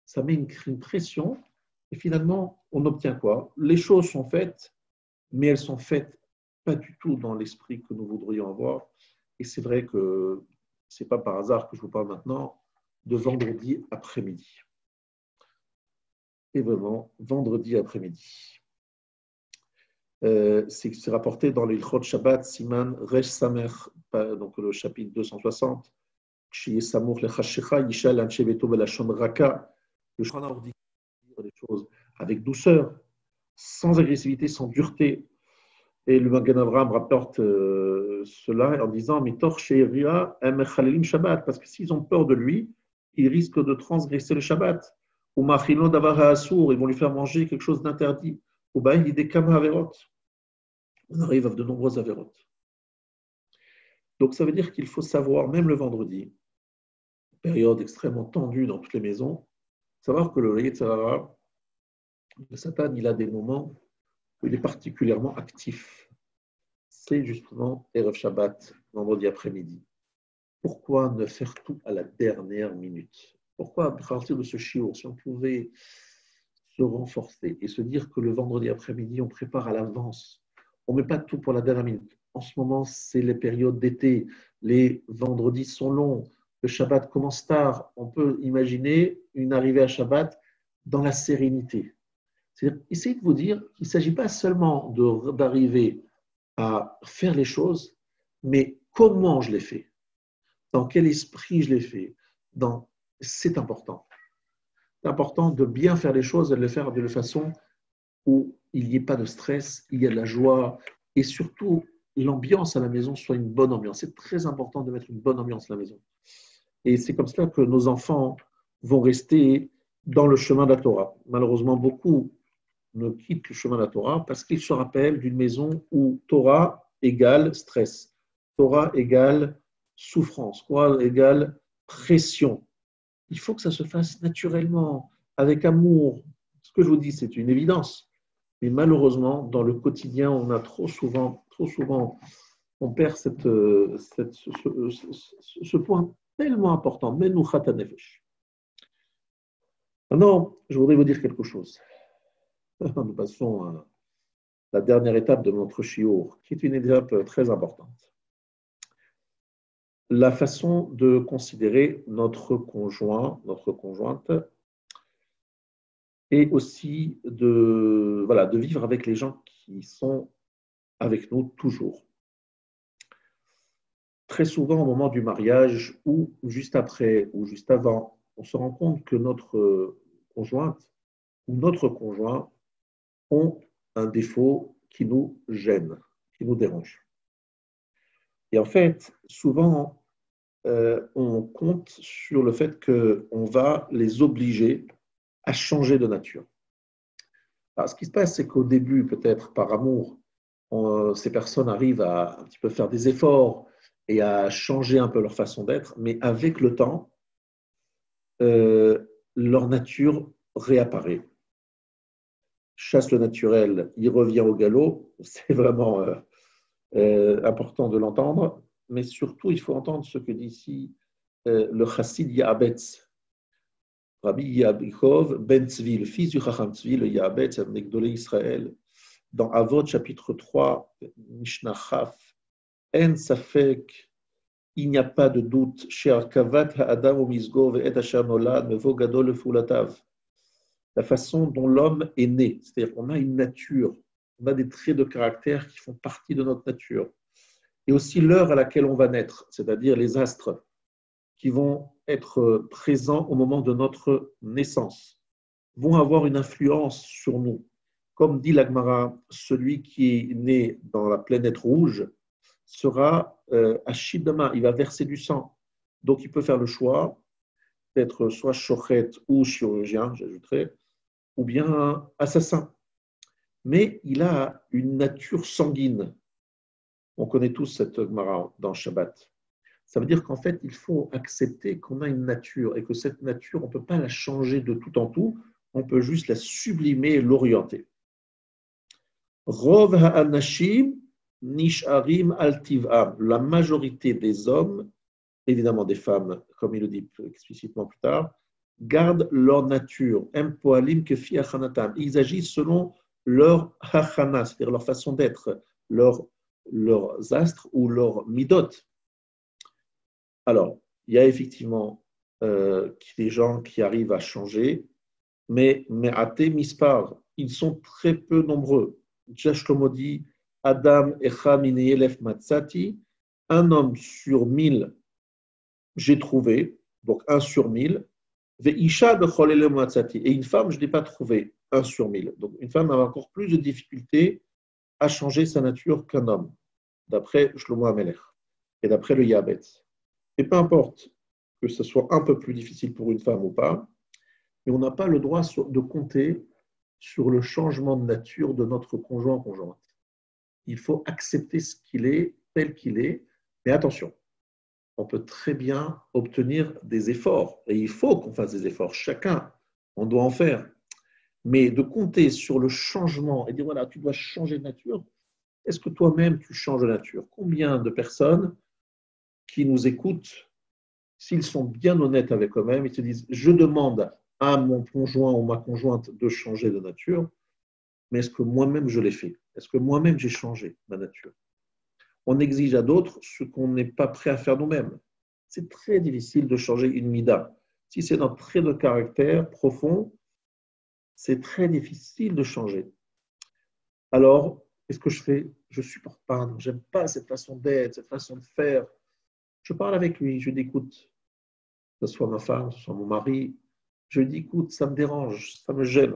Ça met une pression, et finalement, on obtient quoi? Les choses sont faites, mais elles sont faites pas du tout dans l'esprit que nous voudrions avoir. Et c'est vrai que ce n'est pas par hasard que je vous parle maintenant de vendredi après-midi. Et vraiment, vendredi après-midi. C'est rapporté dans l'Ilchot Shabbat, Siman Resh Samer, donc le chapitre 260. Le Shulchan Aruch dit les choses avec douceur, sans agressivité, sans dureté. Et le Magen Avraham rapporte cela en disant Mitor She'eria Emechalelim Shabbat, parce que s'ils ont peur de lui, ils risquent de transgresser le Shabbat. Ou Machilon Davar Ha'asur, ils vont lui faire manger quelque chose d'interdit. Ou Baïn Idekama Averot. On arrive à de nombreuses avérotes. Donc ça veut dire qu'il faut savoir, même le vendredi, période extrêmement tendue dans toutes les maisons, savoir que le Yetzer Hara, le Satan, il a des moments où il est particulièrement actif, c'est justement Erev Shabbat, vendredi après-midi. Pourquoi ne faire tout à la dernière minute? Pourquoi, à partir de ce shiur, si on pouvait se renforcer et se dire que le vendredi après-midi, on prépare à l'avance, on ne met pas tout pour la dernière minute. En ce moment, c'est les périodes d'été, les vendredis sont longs, le Shabbat commence tard. On peut imaginer une arrivée à Shabbat dans la sérénité. C'est-à-dire, essayez de vous dire qu'il ne s'agit pas seulement d'arriver à faire les choses, mais comment je les fais, dans quel esprit je les fais. C'est important. C'est important de bien faire les choses et de les faire de façon où il n'y ait pas de stress, il y a de la joie et surtout l'ambiance à la maison soit une bonne ambiance. C'est très important de mettre une bonne ambiance à la maison. Et c'est comme cela que nos enfants vont rester dans le chemin de la Torah. Malheureusement, beaucoup ne quittent le chemin de la Torah parce qu'ils se rappellent d'une maison où Torah égale stress, Torah égale souffrance, Torah égale pression. Il faut que ça se fasse naturellement, avec amour. Ce que je vous dis, c'est une évidence. Mais malheureusement, dans le quotidien, on a trop souvent, on perd ce point tellement important. Menuchat hanefesh. Maintenant, je voudrais vous dire quelque chose. Nous passons à la dernière étape de notre shiur, qui est une étape très importante. La façon de considérer notre conjoint, notre conjointe, et aussi de vivre avec les gens qui sont avec nous toujours. Très souvent, au moment du mariage, ou juste après, ou juste avant, on se rend compte que notre conjointe ou notre conjoint ont un défaut qui nous gêne, qui nous dérange. Et en fait, souvent, on compte sur le fait qu'on va les obliger à changer de nature. Alors, ce qui se passe, c'est qu'au début, peut-être par amour, ces personnes arrivent à un petit peu faire des efforts et à changer un peu leur façon d'être, mais avec le temps, leur nature réapparaît. Chasse le naturel, il revient au galop, c'est vraiment important de l'entendre, mais surtout, il faut entendre ce que dit ici le chassid Yaabetz, Rabbi Yabichov Ben Tzvi, le fils du Chacham Tzvi, le Yaabetz, un Gdolei Israël, dans Avot, chapitre 3, Mishnah Chaf, En Safek, il n'y a pas de doute, chez Arkavat Ha'adam Umizgo Ve'et Asher Nolad Mevo Gadol Lefulatav, la façon dont l'homme est né, c'est-à-dire qu'on a une nature, on a des traits de caractère qui font partie de notre nature, et aussi l'heure à laquelle on va naître, c'est-à-dire les astres qui vont être présents au moment de notre naissance, vont avoir une influence sur nous. Comme dit l'Agmara, celui qui est né dans la planète rouge sera Ashidama, il va verser du sang. Donc il peut faire le choix d'être soit shochet ou chirurgien, j'ajouterais, ou bien assassin. Mais il a une nature sanguine. On connaît tous cette Agmara dans Shabbat. Ça veut dire qu'en fait, il faut accepter qu'on a une nature et que cette nature, on ne peut pas la changer de tout en tout, on peut juste la sublimer et l'orienter. Rov ha'anashim nisharim al-tiv'am. La majorité des hommes, évidemment des femmes, comme il le dit explicitement plus tard, gardent leur nature. Empoalim kefi achanatam. Ils agissent selon leur hachana, c'est-à-dire leur façon d'être, leurs astres ou leur midot. Alors, il y a effectivement des gens qui arrivent à changer, mais Me'ate Mispar, ils sont très peu nombreux. Shlomo dit Adam Echa Mine Elef Matzati, un homme sur 1000, j'ai trouvé, donc 1 sur 1000, Ve'isha Bechol Ele Matzati, et une femme, je n'ai pas trouvé 1 sur 1000. Donc, une femme a encore plus de difficultés à changer sa nature qu'un homme, d'après Shlomo Amelech et d'après le Yaabetz. Et peu importe que ce soit un peu plus difficile pour une femme ou pas, mais on n'a pas le droit de compter sur le changement de nature de notre conjoint ou conjointe. Il faut accepter ce qu'il est, tel qu'il est, mais attention, on peut très bien obtenir des efforts, et il faut qu'on fasse des efforts, chacun, on doit en faire. Mais de compter sur le changement et dire, voilà, tu dois changer de nature, est-ce que toi-même, tu changes de nature? Combien de personnes qui nous écoutent, s'ils sont bien honnêtes avec eux-mêmes, ils se disent, je demande à mon conjoint ou ma conjointe de changer de nature, mais est-ce que moi-même je l'ai fait? Est-ce que moi-même j'ai changé ma nature? On exige à d'autres ce qu'on n'est pas prêt à faire nous-mêmes. C'est très difficile de changer une mida. Si c'est notre trait de caractère profond, c'est très difficile de changer. Alors, qu'est-ce que je fais? Je ne supporte pas, je n'aime pas cette façon d'être, cette façon de faire. Je parle avec lui, je lui dis, écoute, que ce soit ma femme, que ce soit mon mari, je lui dis, écoute, ça me dérange, ça me gêne.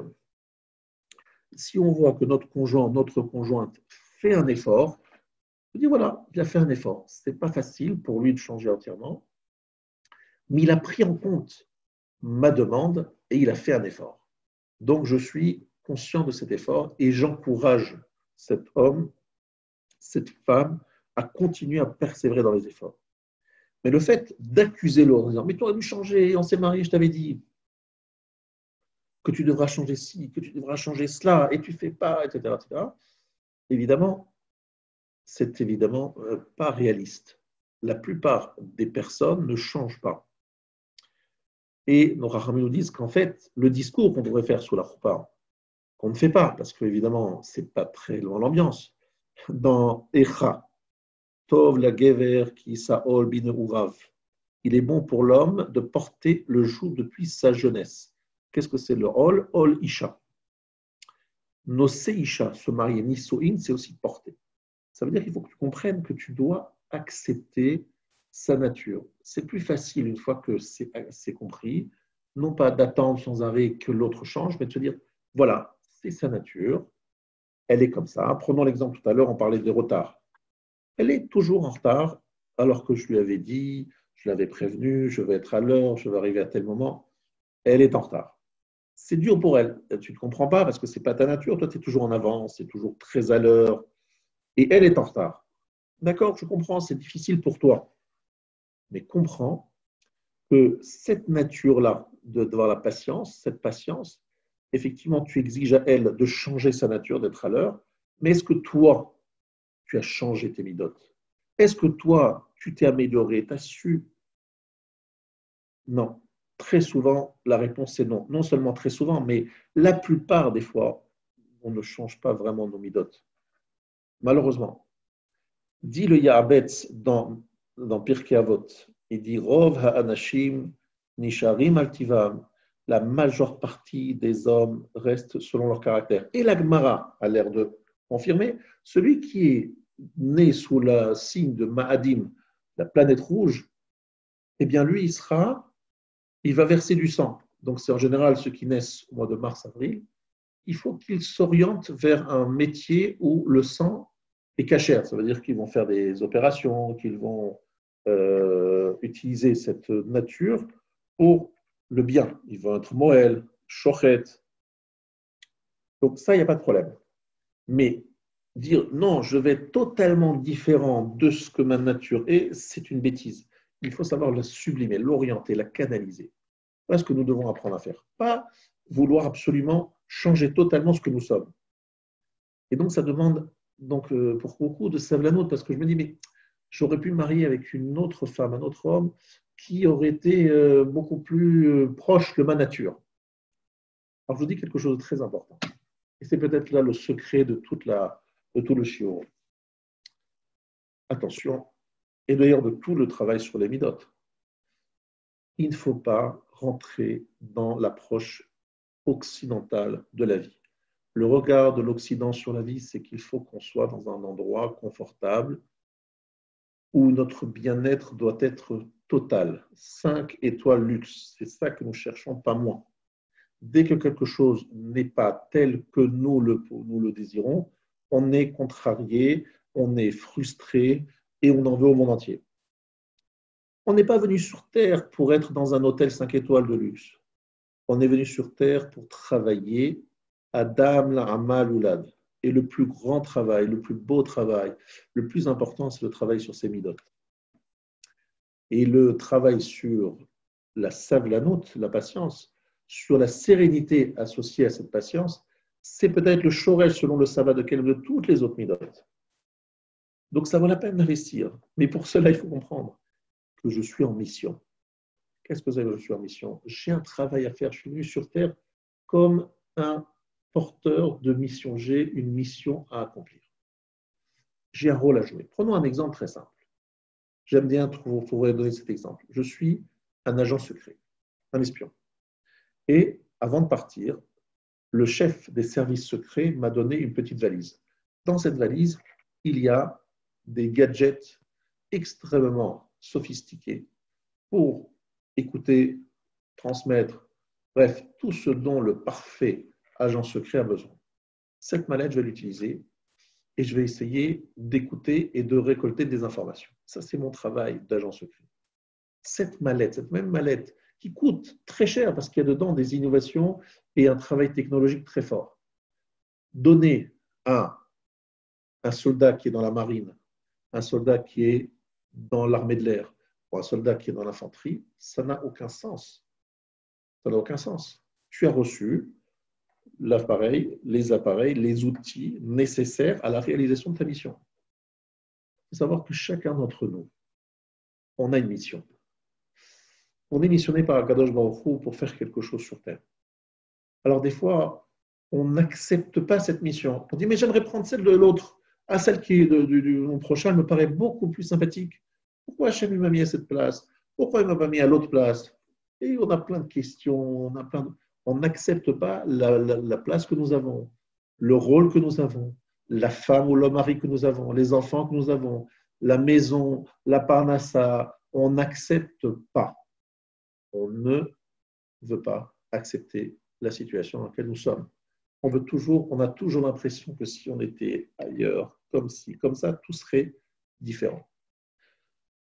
Si on voit que notre conjoint, notre conjointe fait un effort, je dis, voilà, il a fait un effort. Ce n'est pas facile pour lui de changer entièrement, mais il a pris en compte ma demande et il a fait un effort. Donc, je suis conscient de cet effort et j'encourage cet homme, cette femme à continuer à persévérer dans les efforts. Mais le fait d'accuser l'autre en disant « mais tu aurais dû changer, on s'est marié, je t'avais dit que tu devras changer ci, que tu devras changer cela, et tu ne fais pas, etc., etc. » Évidemment, c'est évidemment pas réaliste. La plupart des personnes ne changent pas. Et nos rachamim nous disent qu'en fait, le discours qu'on devrait faire sous la choupa, qu'on ne fait pas, parce qu'évidemment, ce n'est pas très loin l'ambiance, dans Echa, Tov la Gever qui Saol bin Urav, il est bon pour l'homme de porter le joug depuis sa jeunesse. Qu'est-ce que c'est le Ol? Ol Isha. Nosé Isha, se marier, Nisoin, c'est aussi porter. Ça veut dire qu'il faut que tu comprennes que tu dois accepter sa nature. C'est plus facile une fois que c'est compris, non pas d'attendre sans arrêt que l'autre change, mais de se dire, voilà, c'est sa nature, elle est comme ça. Prenons l'exemple tout à l'heure, on parlait des retards. Elle est toujours en retard, alors que je lui avais dit, je l'avais prévenu, je vais être à l'heure, je vais arriver à tel moment. Elle est en retard. C'est dur pour elle. Tu ne comprends pas parce que ce n'est pas ta nature. Toi, tu es toujours en avance, tu es toujours très à l'heure. Et elle est en retard. D'accord, je comprends, c'est difficile pour toi. Mais comprends que cette nature-là, d'avoir la patience, cette patience, effectivement, tu exiges à elle de changer sa nature, d'être à l'heure. Mais est-ce que toi, tu as changé tes midotes? Est-ce que toi, tu t'es amélioré? Tu as su? Non. Très souvent, la réponse est non. Non seulement très souvent, mais la plupart des fois, on ne change pas vraiment nos midotes. Malheureusement. Dit le Ya'abetz dans Pirkei Avot, il dit Rov ha'anashim nisharim altivam. La majeure partie des hommes restent selon leur caractère. Et la Gemara a l'air de confirmer, celui qui est né sous le signe de Ma'adim, la planète rouge, eh bien lui, il va verser du sang. Donc c'est en général ceux qui naissent au mois de mars-avril. Il faut qu'ils s'orientent vers un métier où le sang est cachère. Ça veut dire qu'ils vont faire des opérations, qu'ils vont utiliser cette nature pour le bien. Ils vont être Moël, Chochet. Donc ça, il n'y a pas de problème. Mais dire non, je vais être totalement différent de ce que ma nature est, c'est une bêtise. Il faut savoir la sublimer, l'orienter, la canaliser. Voilà ce que nous devons apprendre à faire. Pas vouloir absolument changer totalement ce que nous sommes. Et donc, ça demande donc, pour beaucoup de savlanout, parce que je me dis, mais j'aurais pu me marier avec une autre femme, un autre homme, qui aurait été beaucoup plus proche de ma nature. Alors, je vous dis quelque chose de très important. Et c'est peut-être là le secret de tout le shiur. Attention, et d'ailleurs de tout le travail sur les midotes. Il ne faut pas rentrer dans l'approche occidentale de la vie. Le regard de l'Occident sur la vie, c'est qu'il faut qu'on soit dans un endroit confortable où notre bien-être doit être total. 5 étoiles luxe, c'est ça que nous cherchons, pas moins. Dès que quelque chose n'est pas tel que nous le désirons, on est contrarié, on est frustré et on en veut au monde entier. On n'est pas venu sur Terre pour être dans un hôtel 5 étoiles de luxe. On est venu sur Terre pour travailler Adam La'amal Ulad. Et le plus grand travail, le plus beau travail, le plus important, c'est le travail sur ces midotes. Et le travail sur la savlanout, la patience, sur la sérénité associée à cette patience, c'est peut-être le shoresh selon le sabbat de toutes les autres midot. Donc ça vaut la peine d'investir. Mais pour cela, il faut comprendre que je suis en mission. Qu'est-ce que ça veut dire que je suis en mission? J'ai un travail à faire. Je suis venu sur Terre comme un porteur de mission. J'ai une mission à accomplir. J'ai un rôle à jouer. Prenons un exemple très simple. J'aime bien vous donner cet exemple. Je suis un agent secret, un espion. Et avant de partir, le chef des services secrets m'a donné une petite valise. Dans cette valise, il y a des gadgets extrêmement sophistiqués pour écouter, transmettre, bref, tout ce dont le parfait agent secret a besoin. Cette mallette, je vais l'utiliser et je vais essayer d'écouter et de récolter des informations. Ça, c'est mon travail d'agent secret. Cette même mallette, qui coûte très cher parce qu'il y a dedans des innovations et un travail technologique très fort, donner à un soldat qui est dans la marine, un soldat qui est dans l'armée de l'air, ou un soldat qui est dans l'infanterie, ça n'a aucun sens. Ça n'a aucun sens. Tu as reçu l'appareil, les appareils, les outils nécessaires à la réalisation de ta mission. Il faut savoir que chacun d'entre nous, on a une mission. On est missionné par Akadosh Baruch Hu pour faire quelque chose sur Terre. Alors des fois, on n'accepte pas cette mission. On dit, mais j'aimerais prendre celle de l'autre. Ah, celle qui est mon prochain me paraît beaucoup plus sympathique. Pourquoi Hachem m'a mis à cette place? Pourquoi il ne m'a pas mis à l'autre place? Et on a plein de questions, on n'accepte pas la place que nous avons, le rôle que nous avons, la femme ou le mari que nous avons, les enfants que nous avons, la maison, la parnassa. On n'accepte pas. On ne veut pas accepter la situation dans laquelle nous sommes. On a toujours l'impression que si on était ailleurs, comme ci, comme ça, tout serait différent.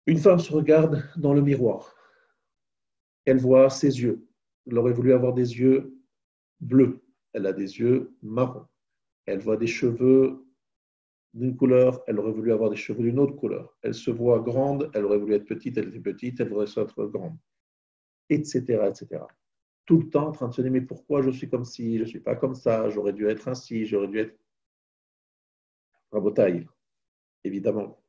Une femme se regarde dans le miroir. Elle voit ses yeux. Elle aurait voulu avoir des yeux bleus. Elle a des yeux marrons. Elle voit des cheveux d'une couleur. Elle aurait voulu avoir des cheveux d'une autre couleur. Elle se voit grande. Elle aurait voulu être petite. Elle était petite. Elle voudrait être grande. Etc., etc. Tout le temps en train de se dire, mais pourquoi je suis comme ci, je ne suis pas comme ça, j'aurais dû être ainsi, j'aurais dû être... Rabotaille, évidemment.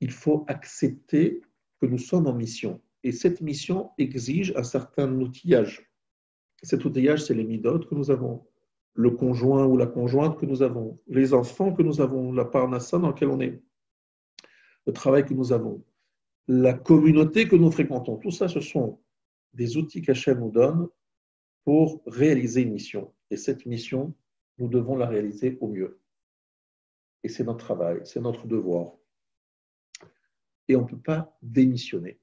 Il faut accepter que nous sommes en mission. Et cette mission exige un certain outillage. Cet outillage, c'est les midotes que nous avons, le conjoint ou la conjointe que nous avons, les enfants que nous avons, la parnassa dans laquelle on est, le travail que nous avons, la communauté que nous fréquentons. Tout ça, ce sont des outils qu'Hachem nous donne pour réaliser une mission. Et cette mission, nous devons la réaliser au mieux. Et c'est notre travail, c'est notre devoir. Et on ne peut pas démissionner.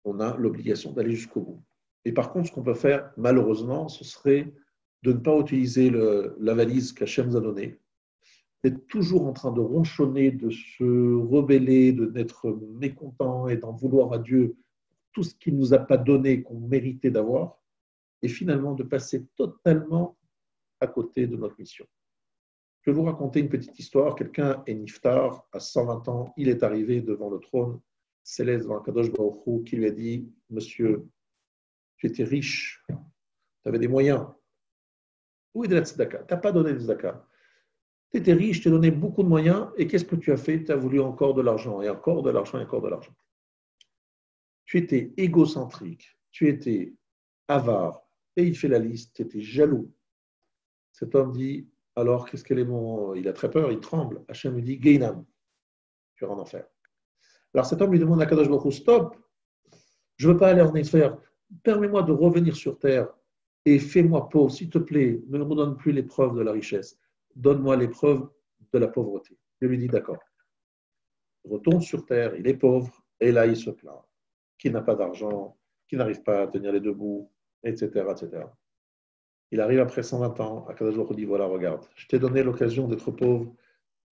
On a l'obligation d'aller jusqu'au bout. Et par contre, ce qu'on peut faire, malheureusement, ce serait de ne pas utiliser la valise qu'Hachem nous a donnée, d'être toujours en train de ronchonner, de se rebeller, d'être mécontent et d'en vouloir à Dieu tout ce qu'il ne nous a pas donné, qu'on méritait d'avoir, et finalement de passer totalement à côté de notre mission. Je vais vous raconter une petite histoire. Quelqu'un est niftar, à 120 ans, il est arrivé devant le trône céleste devant Kadosh Baruch Hu, qui lui a dit, monsieur, tu étais riche, tu avais des moyens. Où est de la tzedaka? Tu n'as pas donné de tzedaka. Tu étais riche, tu as donné beaucoup de moyens, et qu'est-ce que tu as fait? Tu as voulu encore de l'argent, et encore de l'argent, et encore de l'argent. Tu étais égocentrique, tu étais avare, et il fait la liste, tu étais jaloux. Cet homme dit, alors qu'est-ce qu'elle est mon... Il a très peur, il tremble. Hachem lui dit, Gainam, tu iras en enfer. Alors cet homme lui demande à Kadosh Baruch Hu, stop, je ne veux pas aller en enfer, permets-moi de revenir sur terre et fais-moi pauvre, s'il te plaît, ne me donne plus l'épreuve de la richesse, donne-moi l'épreuve de la pauvreté. Je lui dis, d'accord. Il retourne sur terre, il est pauvre, et là il se plaint, qu'il n'a pas d'argent, qu'il n'arrive pas à tenir les deux bouts, etc., etc. Il arrive après 120 ans, Akadosh Baruch Hu dit, voilà, regarde, je t'ai donné l'occasion d'être pauvre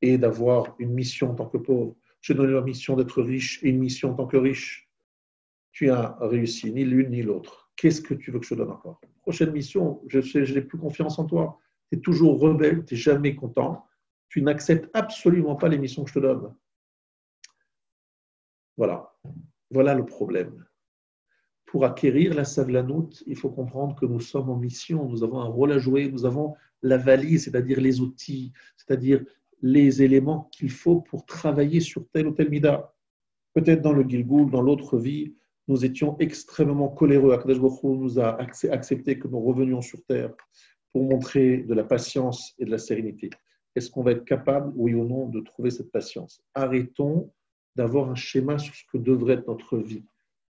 et d'avoir une mission en tant que pauvre. Je t'ai donné la mission d'être riche et une mission en tant que riche. Tu as réussi, ni l'une ni l'autre. Qu'est-ce que tu veux que je te donne encore? Prochaine mission, je n'ai plus confiance en toi. Tu es toujours rebelle, tu n'es jamais content. Tu n'acceptes absolument pas les missions que je te donne. Voilà. Voilà le problème. pour acquérir la savlanout, il faut comprendre que nous sommes en mission, nous avons un rôle à jouer, nous avons la valise, c'est-à-dire les outils, c'est-à-dire les éléments qu'il faut pour travailler sur tel ou tel mida. Peut-être dans le Gilgoul, dans l'autre vie, nous étions extrêmement coléreux. Akadosh Baruch Hu nous a accepté que nous revenions sur terre pour montrer de la patience et de la sérénité. Est-ce qu'on va être capable, oui ou non, de trouver cette patience? Arrêtons d'avoir un schéma sur ce que devrait être notre vie.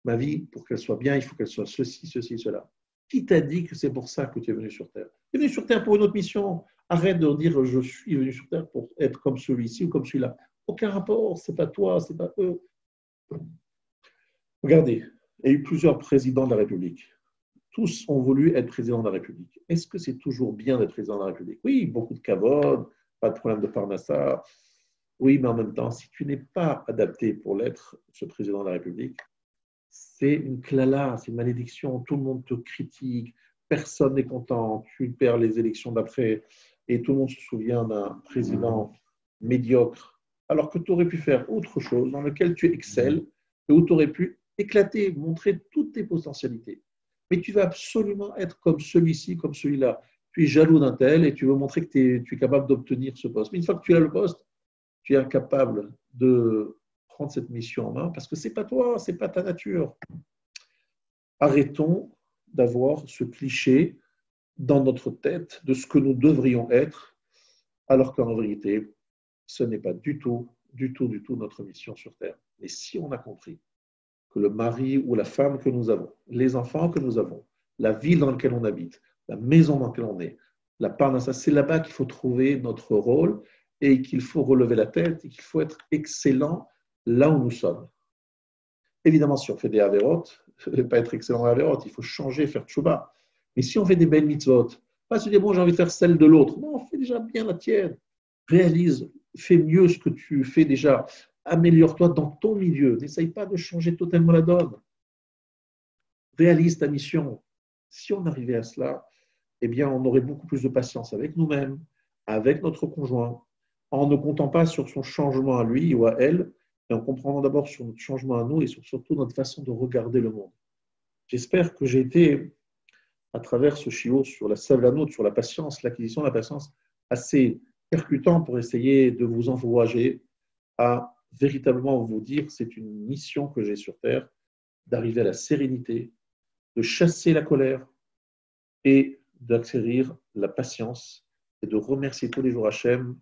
Ma vie, pour qu'elle soit bien, il faut qu'elle soit ceci, ceci, cela. Qui t'a dit que c'est pour ça que tu es venu sur terre? Tu es venu sur terre pour une autre mission. Arrête de dire je suis venu sur terre pour être comme celui-ci ou comme celui-là. Aucun rapport, c'est pas toi, c'est pas eux. Regardez, il y a eu plusieurs présidents de la République. Tous ont voulu être président de la République. Est-ce que c'est toujours bien d'être président de la République? Oui, beaucoup de kavod, pas de problème de parnassa. Oui, mais en même temps, si tu n'es pas adapté pour l'être, ce président de la République, c'est une clala, c'est une malédiction. Tout le monde te critique, personne n'est content, tu perds les élections d'après et tout le monde se souvient d'un président médiocre, alors que tu aurais pu faire autre chose dans lequel tu excelles et où tu aurais pu éclater, montrer toutes tes potentialités. Mais tu vas absolument être comme celui-ci, comme celui-là. Tu es jaloux d'un tel et tu veux montrer que tu es capable d'obtenir ce poste. Mais une fois que tu as le poste, tu es incapable de prendre cette mission en main parce que ce n'est pas toi, ce n'est pas ta nature. Arrêtons d'avoir ce cliché dans notre tête de ce que nous devrions être, alors qu'en vérité, ce n'est pas du tout notre mission sur Terre. Et si on a compris que le mari ou la femme que nous avons, les enfants que nous avons, la ville dans laquelle on habite, la maison dans laquelle on est, la parnassa, c'est là-bas qu'il faut trouver notre rôle et qu'il faut relever la tête et qu'il faut être excellent là où nous sommes. Évidemment, si on fait des avérotes, ne pas être excellent en avérotes, il faut changer, faire tchouba. Mais si on fait des belles mitzvot, pas se dire, bon, j'ai envie de faire celle de l'autre. Non, fais déjà bien la tienne. Réalise, fais mieux ce que tu fais déjà. Améliore-toi dans ton milieu. N'essaye pas de changer totalement la donne. Réalise ta mission. Si on arrivait à cela, eh bien, on aurait beaucoup plus de patience avec nous-mêmes, avec notre conjoint, en ne comptant pas sur son changement à lui ou à elle, et en comprenant d'abord sur notre changement à nous et sur surtout notre façon de regarder le monde. J'espère que j'ai été, à travers ce shiur sur la savlanout, sur la patience, l'acquisition de la patience, assez percutant pour essayer de vous encourager à véritablement vous dire c'est une mission que j'ai sur Terre, d'arriver à la sérénité, de chasser la colère et d'acquérir la patience et de remercier tous les jours Hachem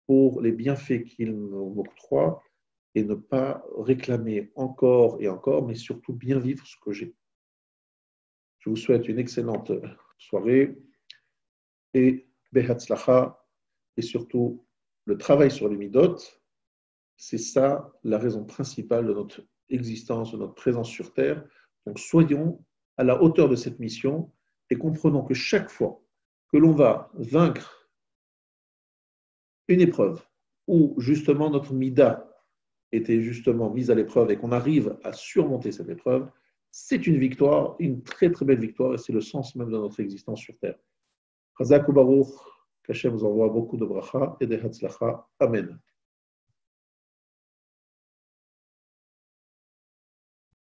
pour les bienfaits qu'il m'octroie et ne pas réclamer encore et encore, mais surtout bien vivre ce que j'ai. Je vous souhaite une excellente soirée et behatzlacha et surtout le travail sur les midot. C'est ça la raison principale de notre existence, de notre présence sur Terre. Donc soyons à la hauteur de cette mission et comprenons que chaque fois que l'on va vaincre une épreuve où justement notre mida était justement mise à l'épreuve et qu'on arrive à surmonter cette épreuve, c'est une victoire, une très très belle victoire et c'est le sens même de notre existence sur Terre. Chazak ou Baruch, qu'Hachem vous envoie beaucoup de bracha et de hatzlacha. Amen.